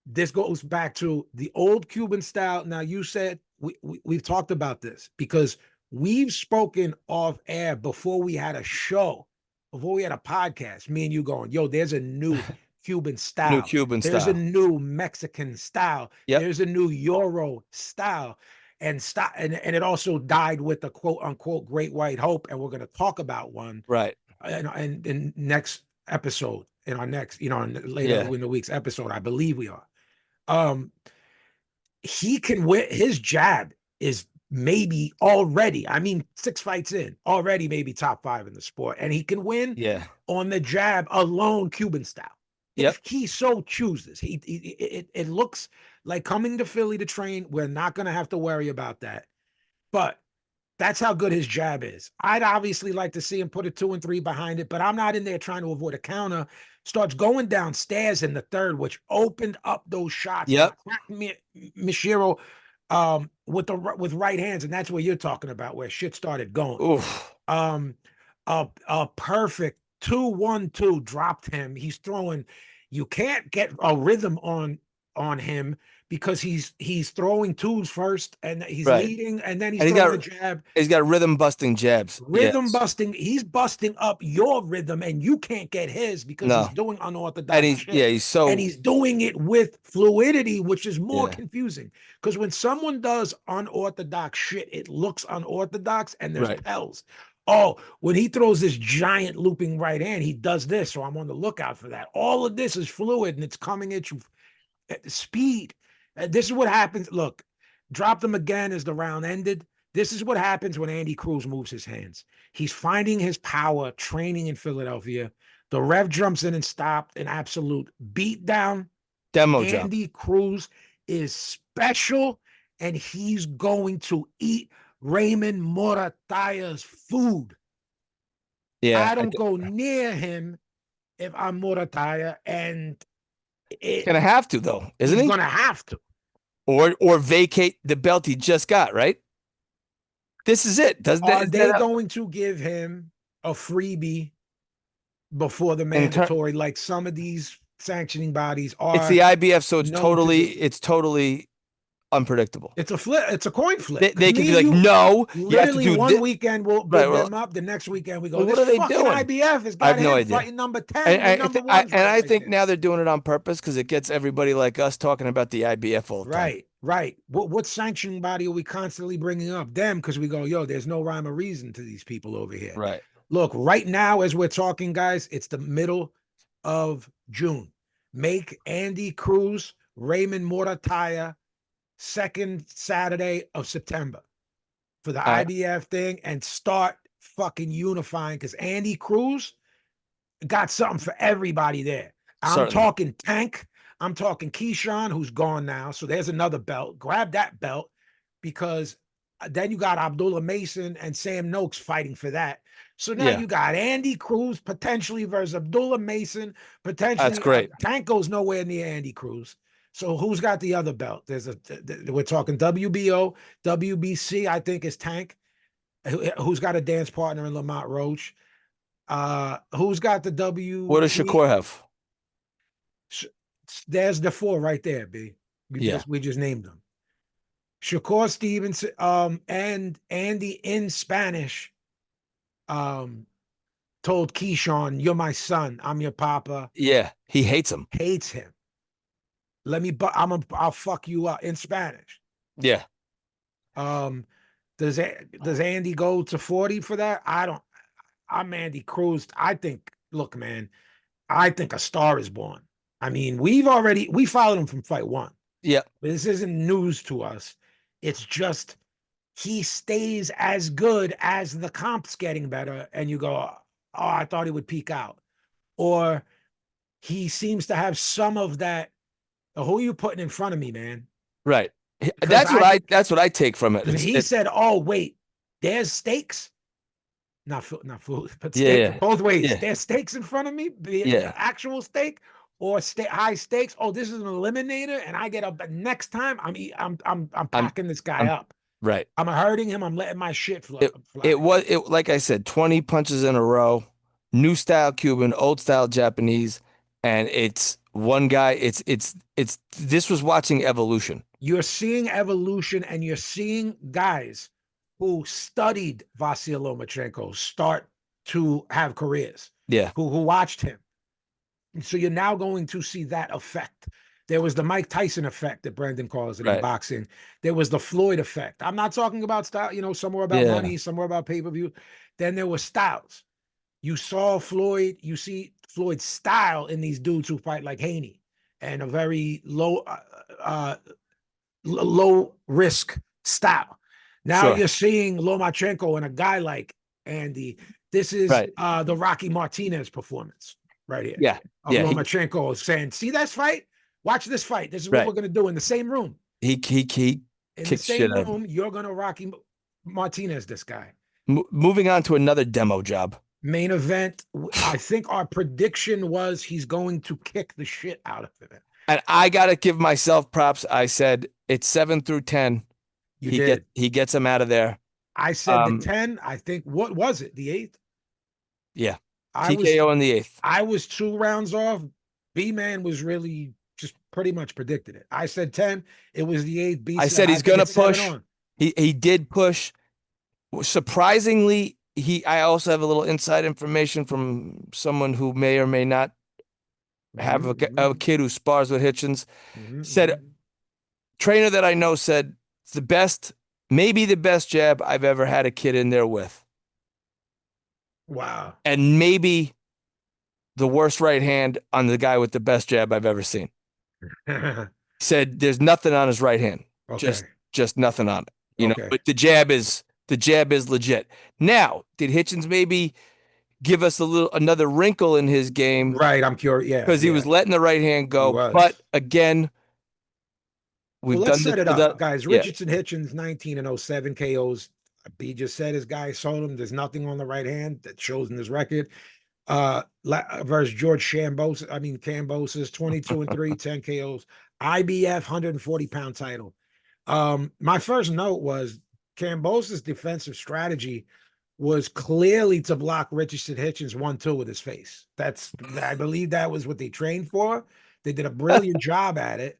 This goes back to the old Cuban style. Now, you said we've talked about this because we've spoken off air before we had a show, before we had a podcast. Me and you going, yo, there's a new Cuban style. There's a new Mexican style. Yep. There's a new Euro style. And it also died with the quote unquote Great White Hope. And we're going to talk about one. Right. And in next episode, in our next, later in the week's episode, I believe we are. He can win. His jab is maybe already, 6 fights in, already maybe top 5 in the sport. And he can win on the jab alone, Cuban style. If he so chooses. It looks like coming to Philly to train. We're not going to have to worry about that. But that's how good his jab is. I'd obviously like to see him put a 2 and 3 behind it, but I'm not in there trying to avoid a counter. Starts going downstairs in the third, which opened up those shots. Yep. Mishiro with right hands, and that's where you're talking about, where shit started going. Oof. A perfect 2-1-2 dropped him. He's throwing. You can't get a rhythm on him because he's throwing 2s first, and he's leading, and then he's throwing a jab. He's got rhythm busting jabs. Busting. He's busting up your rhythm, and you can't get his because he's doing unorthodox shit. And he's doing it with fluidity, which is more confusing. Because when someone does unorthodox shit, it looks unorthodox, and there's tells. Oh, when he throws this giant looping right hand, he does this. So I'm on the lookout for that. All of this is fluid, and it's coming at you at speed. This is what happens. Look, dropped him again as the round ended. This is what happens when Andy Cruz moves his hands. He's finding his power training in Philadelphia. The ref jumps in and stopped an absolute beatdown. Andy Cruz is special, and he's going to eat Raymond Morataya's food. Yeah, I don't go near him if I'm Morataya, and he's gonna have to, though, isn't he? He's gonna have to, or vacate the belt he just got. Right. This is it. Are they going to give him a freebie before the mandatory, like some of these sanctioning bodies are? It's the IBF, so it's totally unpredictable. It's a flip. It's a coin flip. They 'Cause can me be and like, you, no, you have to literally do one this. weekend we'll Right, big well, them up. The next weekend we go, well, what this are they fucking doing? IBF has I have got no him idea. fighting number 10 And, with number ones I right think there. now they're doing it on purpose because it gets everybody like us talking about the IBF all the time. Right, right. What sanctioning body are we constantly bringing up? Them, because we go, yo, there's no rhyme or reason to these people over here. Right. Look, right now, as we're talking, guys, it's the middle of June. Make Andy Cruz, Raymond Morataya, second Saturday of September for the All right. IBF thing and start fucking unifying because Andy Cruz got something for everybody there. I'm Certainly. talking Tank. I'm talking Keyshawn, who's gone now. So there's another belt. Grab that belt because then you got Abdullah Mason and Sam Noakes fighting for that. So now Yeah. you got Andy Cruz potentially versus Abdullah Mason, potentially. That's great. Tank goes nowhere near Andy Cruz. So who's got the other belt? We're talking WBO, WBC, I think is Tank, who's got a dance partner in Lamont Roach. Who's got the W? What does Shakur have? There's the four right there, B. We just named them. Shakur Stevenson, and Andy in Spanish, told Keyshawn, "You're my son. I'm your papa." Yeah, he hates him. Hates him. I'll fuck you up in Spanish. Yeah. Does Andy go to 40 for that? I'm Andy Cruz. Look, man, I think a star is born. I mean, we followed him from fight one. Yeah. This isn't news to us. It's just he stays as good as the comp's getting better. And you go, oh, I thought he would peak out. Or he seems to have some of that. Who are you putting in front of me, man? Right. That's what I take from it. He said, oh, wait, there's stakes. Not food, but Yeah, both ways. yeah. There's stakes in front of me, be it the actual stake or high stakes. Oh, this is an eliminator, and I get up next time. I'm packing this guy up. Right. I'm hurting him. I'm letting my shit fly. It was like I said, 20 punches in a row, new style Cuban, old style Japanese, and it's one guy. This was watching evolution. You're seeing evolution, and you're seeing guys who studied Vasyl Lomachenko start to have careers. Yeah. Who watched him. And so you're now going to see that effect. There was the Mike Tyson effect that Brendan calls it in boxing. There was the Floyd effect. I'm not talking about style, somewhere about money, somewhere about pay-per-view. Then there were styles. You saw Floyd, you see Floyd's style in these dudes who fight like Haney and a very low risk style. Now you're seeing Lomachenko and a guy like Andy. This is the Rocky Martinez performance right here. Yeah. Lomachenko saying, see that fight? Watch this fight. This is what we're going to do in the same room. He in the same room, you're going to Rocky Martinez this guy. Moving on to another demo job. Main event. I think our prediction was he's going to kick the shit out of it. And I got to give myself props. I said it's 7 through 10. He gets him out of there. I said the 10. I think, what was it? The 8th? Yeah. TKO in the 8th. I was 2 rounds off. B-Man was really just pretty much predicted it. I said 10. It was the 8th. B I said he's going to push. He did push. Surprisingly, I also have a little inside information from someone who may or may not have a kid who spars with Hitchins. Said, trainer that I know said, it's the best, maybe the best jab I've ever had a kid in there with. Wow. And maybe the worst right hand on the guy with the best jab I've ever seen. Said there's nothing on his right hand. Okay. Just nothing on it. But the jab is legit. Now, did Hitchins maybe give us another wrinkle in his game? Right, I'm curious. Yeah. Because he was letting the right hand go. But again, let's set it up, guys. Richardson Hitchins, 19-07 KOs. B just said his guy sold him. There's nothing on the right hand that shows in his record. Versus George Kambosos, 22-3, 10 KOs. IBF 140-pound title. My first note was Kambosos' defensive strategy was clearly to block Richardson Hitchins 1-2 with his face. I believe that was what they trained for. They did a brilliant job at it.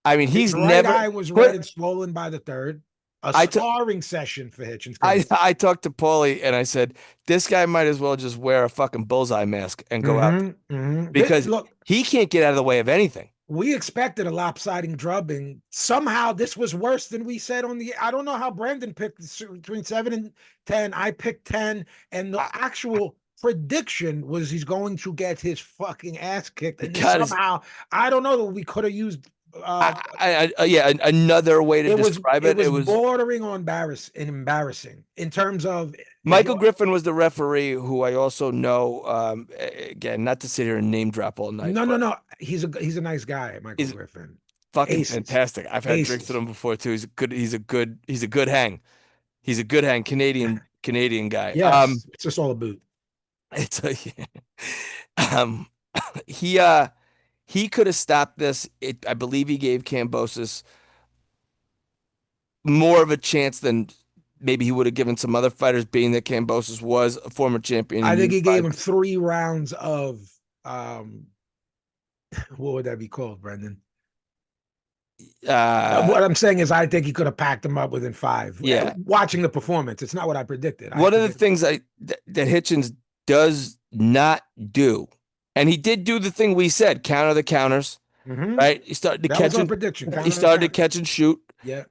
I mean, His he's right never. eye was red and swollen by the third. A I t- sparring session for Hitchins. I talked to Paulie and I said, this guy might as well just wear a fucking bullseye mask and go out because Look, he can't get out of the way of anything. we expected a lopsiding drubbing. Somehow this was worse than we said on the. I don't know how Brandon picked between 7 and 10. I picked 10, and the actual prediction was he's going to get his fucking ass kicked. And somehow, I don't know that we could have used. Yeah, another way to describe it. It was bordering on embarrassing in terms of Michael Griffin was the referee, who I also know. Again, not to sit here and name drop all night. No. He's a nice guy, Michael Griffin. Fucking fantastic. I've had drinks with him before too. He's a good hang. He's a good hang. Canadian guy. Yes, it's just all a boot. It's he could have stopped this. I believe he gave Kambosos more of a chance than maybe he would have given some other fighters, being that Kambosos was a former champion. I think he gave him 3 rounds of what would that be called, Brendan? What I'm saying is I think he could have packed him up within 5. Yeah. Watching the performance, it's not what I predicted. One of the things that Hitchins does not do, and he did do the thing we said, counter the counters, right? He started to catch and prediction. He started to catch and shoot. Yeah.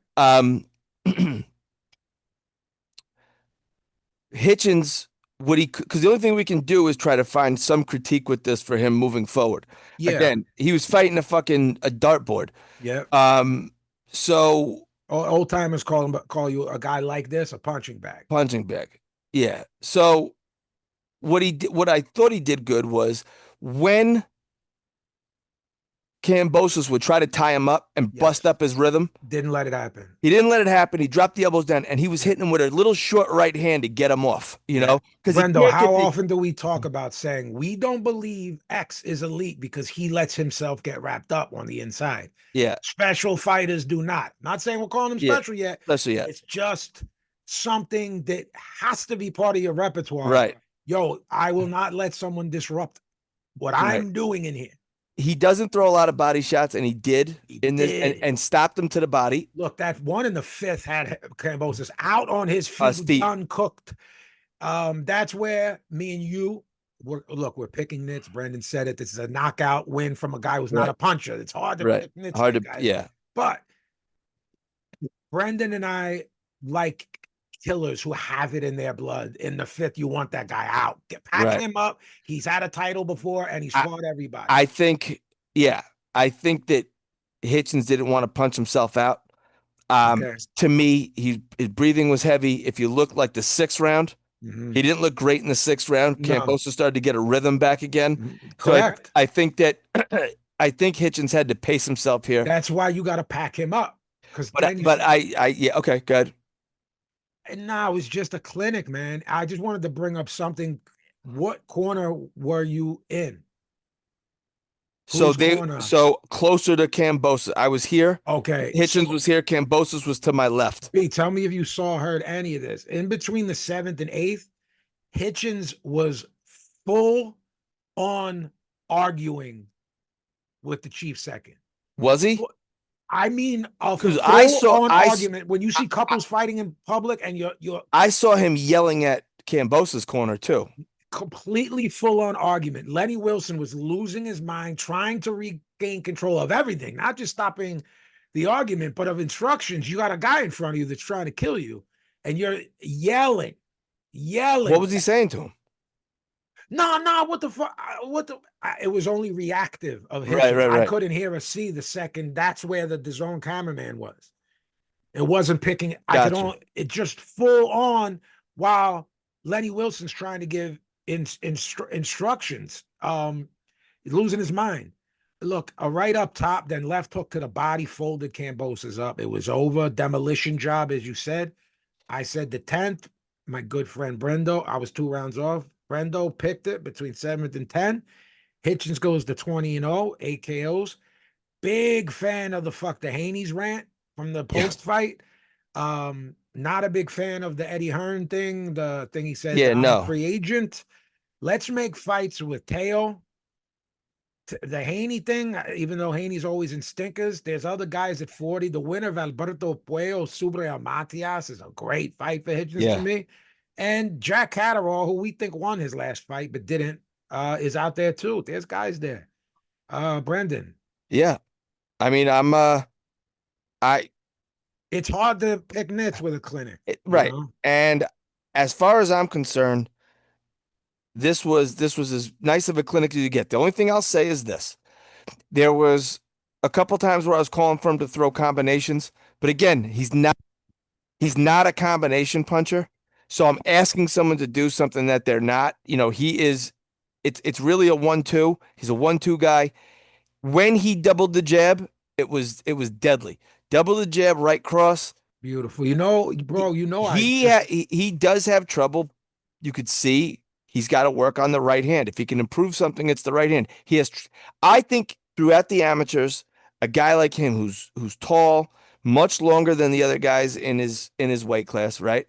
Hitchins, because the only thing we can do is try to find some critique with this for him moving forward. Yeah. Again, he was fighting a dartboard. Yeah. So old timers call you a guy like this a punching bag. Punching bag. Yeah. So what I thought he did good was when Kambosos would try to tie him up and bust up his rhythm. Didn't let it happen. He didn't let it happen. He dropped the elbows down, and he was hitting him with a little short right hand to get him off, you know? Brendo, how often do we talk about saying we don't believe X is elite because he lets himself get wrapped up on the inside? Yeah. Special fighters do not. Not saying we're calling him special yet. Special yet. It's just something that has to be part of your repertoire. Right. Yo, I will not let someone disrupt what I'm doing in here. He doesn't throw a lot of body shots, and he did this and stopped him to the body. Look, that one in the 5th had Kambosos out on his feet, uncooked. That's where me and you we're picking nits. Brendan said it. This is a knockout win from a guy who's not a puncher. It's hard to pick nits. But Brendan and I like killers who have it in their blood. In the 5th, you want that guy out. Pack him up. He's had a title before, and he's fought everybody. I think that Hitchins didn't want to punch himself out. To me, his breathing was heavy. If you look like the 6th round, he didn't look great in the 6th round. Kambosos started to get a rhythm back again. Correct. So I think Hitchins had to pace himself here. That's why you got to pack him up. Okay, good. And now it's just a clinic, man. I just wanted to bring up something. What corner were you in? So closer to Kambosos. I was here. Okay. Hitchins was here. Kambosos was to my left. Tell me if you heard any of this. In between the 7th and 8th, Hitchins was full on arguing with the chief second. Was he? I mean, because I saw argument when you see couples fighting in public, and I saw him yelling at Kambosos' corner too. Completely full on argument. Lenny Wilson was losing his mind, trying to regain control of everything, not just stopping the argument, but of instructions. You got a guy in front of you that's trying to kill you, and you're yelling. What was he saying to him? No, what the fuck? It was only reactive of him. Right. I couldn't hear or see the second. That's where the DAZN cameraman was. It wasn't picking. It just full on while Lenny Wilson's trying to give instructions. Losing his mind. Look, a right up top, then left hook to the body, folded Kambosos up. It was over. Demolition job, as you said. I said the 10th. My good friend Brendo. I was 2 rounds off. Brendo picked it between 7th and 10th. Hitchins goes to 20-0, 8 KOs. Big fan of the fuck the Haney's rant from the post fight. Not a big fan of the Eddie Hearn thing, the thing he said, I'm a free agent. Let's make fights with Teo the Haney thing, even though Haney's always in stinkers, there's other guys at 40. The winner of Alberto Puello Subre Matias is a great fight for Hitchens to Yeah. me. And Jack Catterall, who we think won his last fight but didn't, is out there too. There's guys there. Brendan. Yeah. I mean, It's hard to pick nits with a clinic. right. Know? And as far as I'm concerned, this was as nice of a clinic as you get. The only thing I'll say is this. There was a couple times where I was calling for him to throw combinations, but again, he's not a combination puncher. So I'm asking someone to do something that they're not. It's really a 1-2. He's a 1-2 guy. When he doubled the jab, it was deadly. Double the jab, right cross. Beautiful. Bro, he does have trouble. You could see he's got to work on the right hand. If he can improve something, it's the right hand. I think throughout the amateurs, a guy like him who's tall, much longer than the other guys in his weight class, right?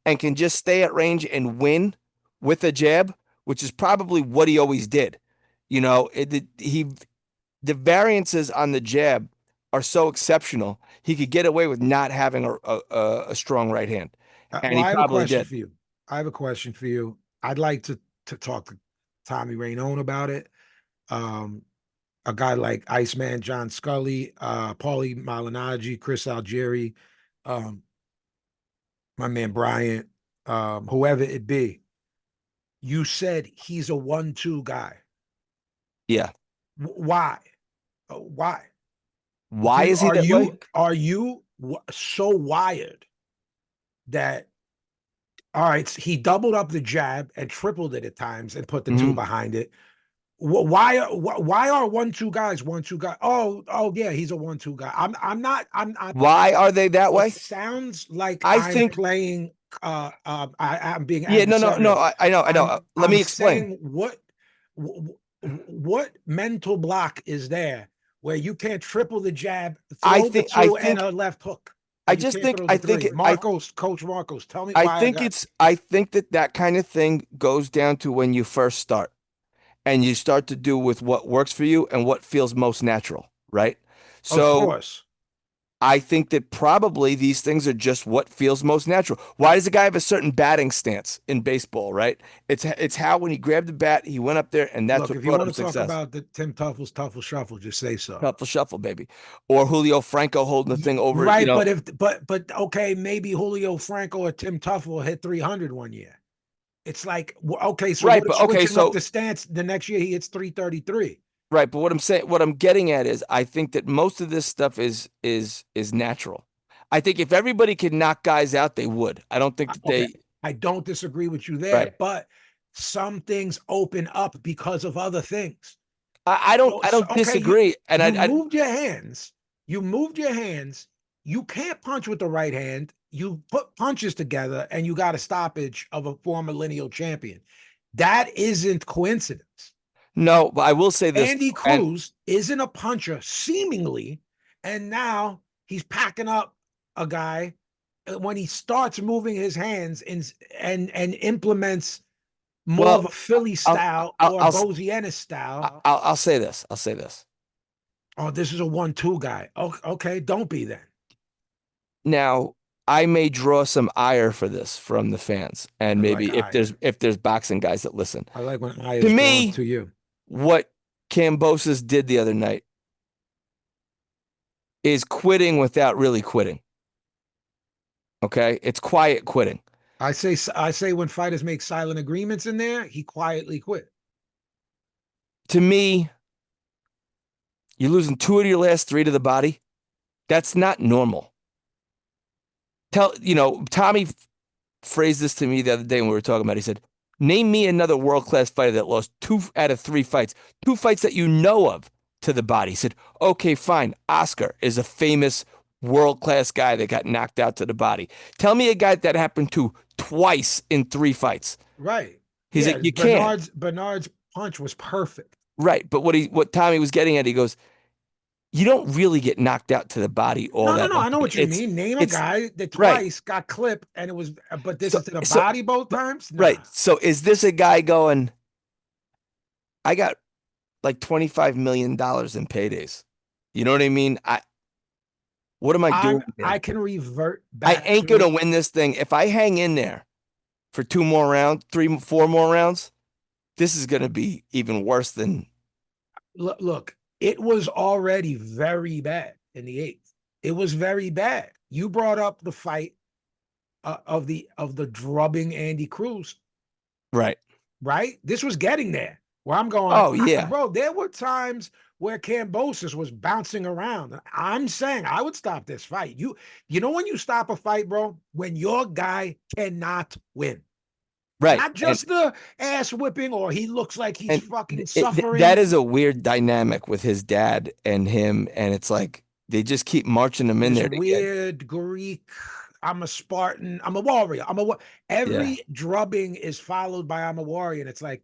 And can just stay at range and win with a jab, which is probably what he always did. The variances on the jab are so exceptional. He could get away with not having a strong right hand. And I have a question did. for you. I have a question for you. I'd like to talk to Tommy Rainone about it. A guy like Iceman John Scully, Paulie Malignaggi, Chris Algieri, my man Bryant, whoever it be. You said he's a 1-2 guy. Yeah. Why? Why? Why is he that way? Are you so wired that, all right, he doubled up the jab and tripled it at times and put the two behind it. Why are 1-2 guys 1-2 guys? Oh yeah, he's a 1-2 guy. I'm not. Why are they that way? It sounds like I'm playing. I'm being. Yeah, no. I know. Let me explain. What mental block is there where you can't triple the jab, throw the two and a left hook? Coach Marcos, tell me why. I think that kind of thing goes down to when you first start and you start to do with what works for you and what feels most natural, right? So of course. I think that probably these things are just what feels most natural. Why does a guy have a certain batting stance in baseball, right? It's how when he grabbed the bat, he went up there, and that's what brought him success. If you want to talk about the Tim Tuffle's Tuffle Shuffle, just say so. Tuffle Shuffle, baby. Or Julio Franco holding the thing over. Right, but okay, maybe Julio Franco or Tim Tuffle hit 300 one year. It's like, okay, so right, up the stance, the next year he hits 333. Right, but what I'm getting at is I think that most of this stuff is natural. I think if everybody could knock guys out, they would. I don't think that I don't disagree with you there, right. But some things open up because of other things. I don't disagree. You moved your hands. You can't punch with the right hand. You put punches together and you got a stoppage of a former lineal champion. That isn't coincidence. No, but I will say this. Andy Cruz isn't a puncher, seemingly, and now he's packing up a guy when he starts moving his hands and implements more of a Philly style or a Boziennis style. I'll say this. Oh, this is a 1-2 guy. Okay, don't be then. Now, I may draw some ire for this from the fans, and maybe if there's boxing guys that listen. I like when ire is drawn to you. What Kambosos did the other night is quitting without really quitting. Okay? It's quiet quitting. I say when fighters make silent agreements in there, he quietly quit. To me, you're losing 2 of your last 3 to the body. That's not normal. Tommy phrased this to me the other day when we were talking about it. He said, name me another world-class fighter that lost 2 out of 3 fights. 2 fights that you know of to the body. He said, okay, fine. Oscar is a famous world-class guy that got knocked out to the body. Tell me a guy that happened to twice in 3 fights. Right. He's like, you can't. Bernard's punch was perfect. Right. But what Tommy was getting at, he goes, you don't really get knocked out to the body all that. No, I know what you mean. Name a guy that twice got clipped and it was, but this is to the body both times? Nah. Right. So is this a guy going, I got like $25 million in paydays. You know what I mean? What am I doing I here? can revert I back ain't to gonna win this thing. If I hang in there for 2 more rounds, 3, 4 more rounds, this is gonna be even worse than look, it was already very bad in the 8th. It was very bad. You brought up the fight of the drubbing Andy Cruz, right. right? This was getting there. Where I'm going, Oh yeah. bro, there were times where Kambosos was bouncing around. I'm saying I would stop this fight. You know when you stop a fight, bro? When your guy cannot win. Right. Not just the ass whipping or he looks like he's And fucking that suffering. is a weird dynamic with his dad and him, and it's like they just keep marching him in This there together. weird Greek. I'm a Spartan. I'm a warrior. Yeah. Every drubbing is followed by I'm a warrior. And it's like,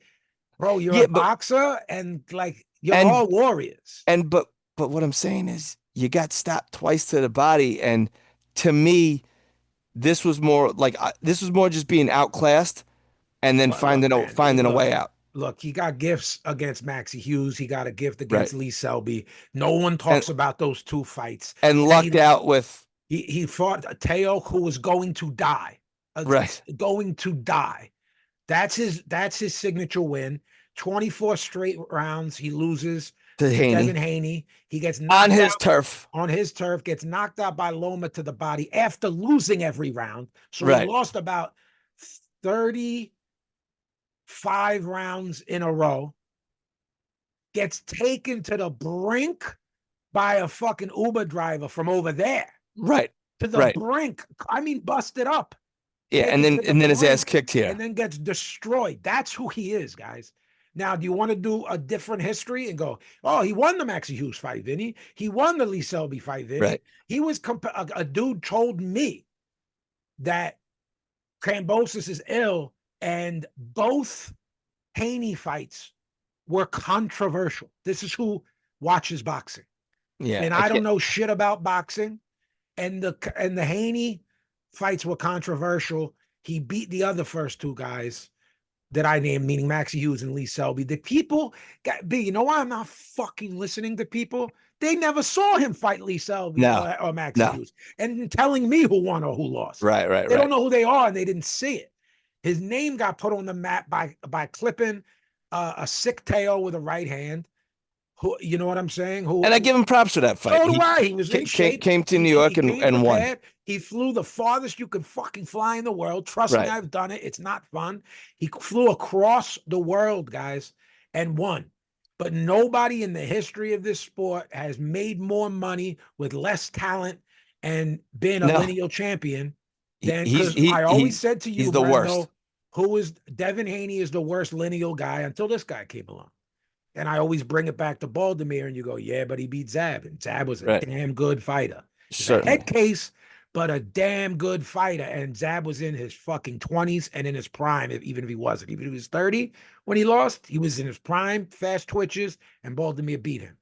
bro, you're Yeah, a boxer and like you're and all warriors. and but what I'm saying is you got stopped twice to the body, and to me, this was more like this was more just being outclassed and then But look, man, finding a way out. look, he got gifts against Maxie Hughes. He got a gift Right. against Lee Selby. No one And talks about those 2 fights. and lucked out with He fought Teo, who was going to die. right. Going to die. That's his signature win. 24 straight rounds. He loses To to Devin Haney Haney. He gets on knocked his out turf. on his turf, gets knocked out by Loma to the body after losing every round. So he Right. lost about 35 rounds in a row. Gets taken to the brink by a fucking Uber driver from over there. Right. To the Right. brink. I mean, busted up. Yeah, and then his ass kicked here. And then gets destroyed. That's who he is, guys. Now, do you want to do a different history and go, oh, he won the Maxie Hughes fight, Vinny. He won the Lee Selby fight, Vinny. Right. He was a dude told me that Kambosos is ill, and both Haney fights were controversial. This is who watches boxing. Yeah. And I don't know shit about boxing. And the Haney fights were controversial. He beat the other first 2 guys that I named, meaning Maxie Hughes and Lee Selby. The people you know why I'm not fucking listening to people? They never saw him fight Lee Selby or Maxie Hughes, and telling me who won or who lost. Right. They don't know who they are, and they didn't see it. His name got put on the map by clipping a sick Teo with a right hand. Who, you know what I'm saying? And I give him props for that fight. So do I. He was in shape. Came to New York and won. He flew the farthest you can fucking fly in the world. Trust me, I've done it. It's not fun. He flew across the world, guys, and won. But nobody in the history of this sport has made more money with less talent and been a lineal champion than, because I always said to you, he's the worst. Devin Haney is the worst lineal guy until this guy came along. And I always bring it back to Baltimore, and you go, yeah, but he beat Zab, and Zab was a damn good fighter. A head case, but a damn good fighter. And Zab was in his fucking 20s and in his prime, even if he wasn't. Even if he was 30 when he lost, he was in his prime, fast twitches, and Baltimore beat him.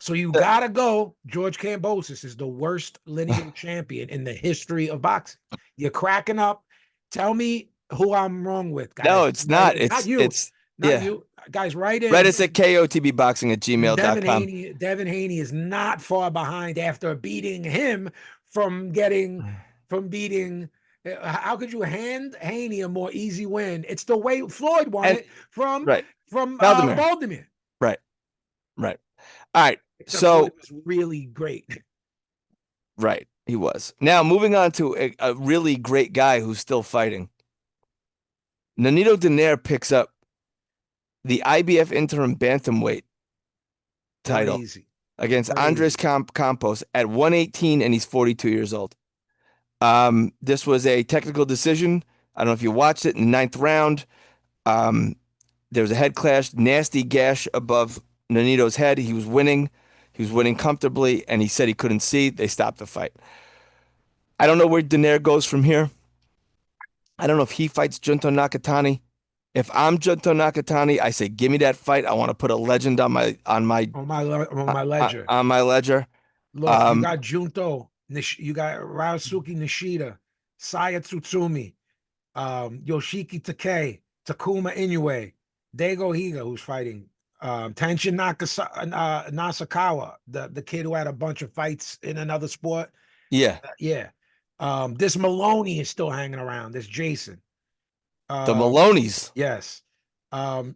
So you gotta go. George Kambosos is the worst lineal champion in the history of boxing. You're cracking up. Tell me who I'm wrong with, guys. No, it's not. It's not you. It's not you. Guys, write in. Reddit's at kotbboxing@gmail.com. Devin Haney is not far behind after beating him from beating. How could you hand Haney a more easy win? It's the way Floyd won it from Baltimore. Right. All right. Except so Floyd was really great. Right, he was. Now moving on to a really great guy who's still fighting. Nonito Donaire picks up the IBF interim bantamweight title against Andres Campos at 118, and he's 42 years old. This was a technical decision. I don't know if you watched it in the 9th round. There was a head clash, nasty gash above Nonito's head. He was winning. He was winning comfortably, and he said he couldn't see. They stopped the fight. I don't know where Donaire goes from here. I don't know if he fights Junto Nakatani. If I'm Junto Nakatani, I say, give me that fight. I want to put a legend on my ledger. On my ledger. Look, you got Junto, you got Ryosuke Nishida, Saya Tsutsumi, Yoshiki Takei, Takuma Inoue, Daigo Higa, who's fighting Tenshin Nasukawa, the kid who had a bunch of fights in another sport. Yeah. Yeah. This Maloney is still hanging around. This Jason. The Maloney's. Yes. Javier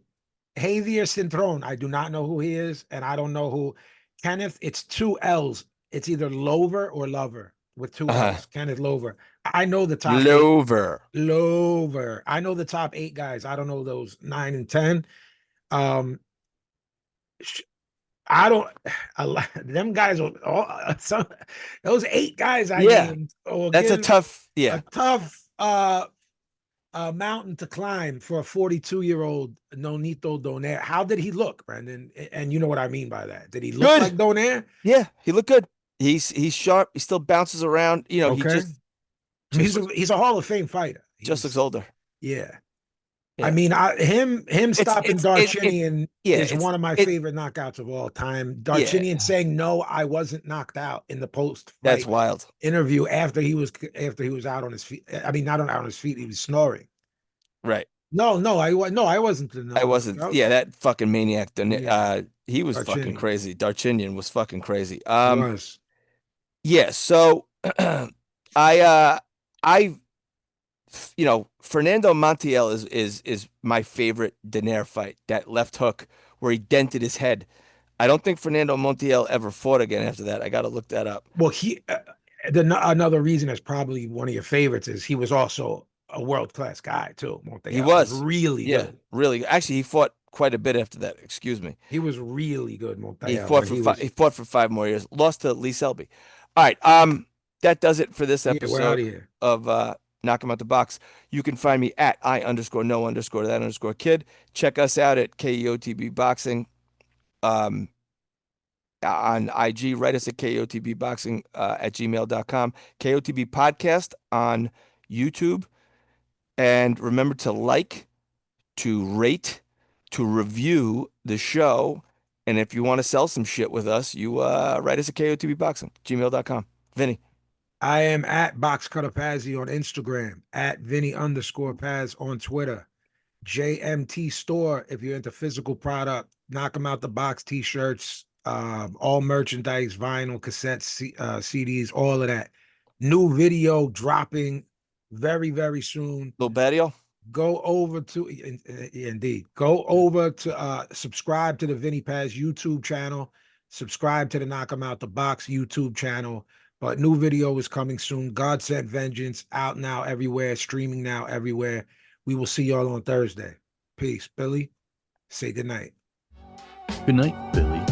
Cintron. I do not know who he is, and I don't know who. Kenneth, it's 2 L's. It's either Lover or Lover with 2 L's. Kenneth Lover. I know the top 8. Lover. I know the top 8 guys. I don't know those 9 and 10. I don't. Them guys are all those 8 guys I named. That's a tough. Yeah, a tough mountain to climb for a 42-year-old Nonito Donaire. How did he look, Brendan? And you know what I mean by that. Did he look like Donaire? Yeah, he looked good. He's sharp. He still bounces around. You know, he just he's a Hall of Fame fighter. Just looks older. Yeah. I mean, him stopping Darchinian is one of my favorite knockouts of all time. Darchinian saying no, I wasn't knocked out in the post. That's wild. Interview after he was out on his feet. I mean, not on his feet. He was snoring. Right. No, I wasn't. I wasn't. Yeah, that fucking maniac. He was fucking crazy. Darchinian was fucking crazy. He was. Yeah. So, you know, Fernando Montiel is my favorite Donaire fight. That left hook where he dented his head. I don't think Fernando Montiel ever fought again after that. I got to look that up. Well, another reason that's probably one of your favorites is he was also a world-class guy too. Montiel. He was really good. Really. Actually, he fought quite a bit after that. Excuse me. He was really good. Montiel. He fought for 5 more years. Lost to Lee Selby. All right. That does it for this episode of Knock 'em Out the Box. You can find me at I_know_that_kid. Check us out at KEOTB Boxing on IG. Write us at KEOTBboxing at gmail.com. KOTB Podcast on YouTube. And remember to like, to rate, to review the show. And if you want to sell some shit with us, you write us at KOTBboxing, gmail.com. Vinny. I am at BoxCutterPazzi on Instagram, at Vinny_Paz on Twitter, JMT Store if you're into physical product, Knock 'em Out the Box t-shirts, all merchandise, vinyl, cassettes, CDs, all of that. New video dropping very, very soon. Little Barrio. Go over to indeed. Go over to subscribe to the Vinny Paz YouTube channel. Subscribe to the Knock 'em Out the Box YouTube channel. But new video is coming soon. God Sent Vengeance out now everywhere, streaming now everywhere. We will see y'all on Thursday. Peace. Billy, say good night. Good night, Billy.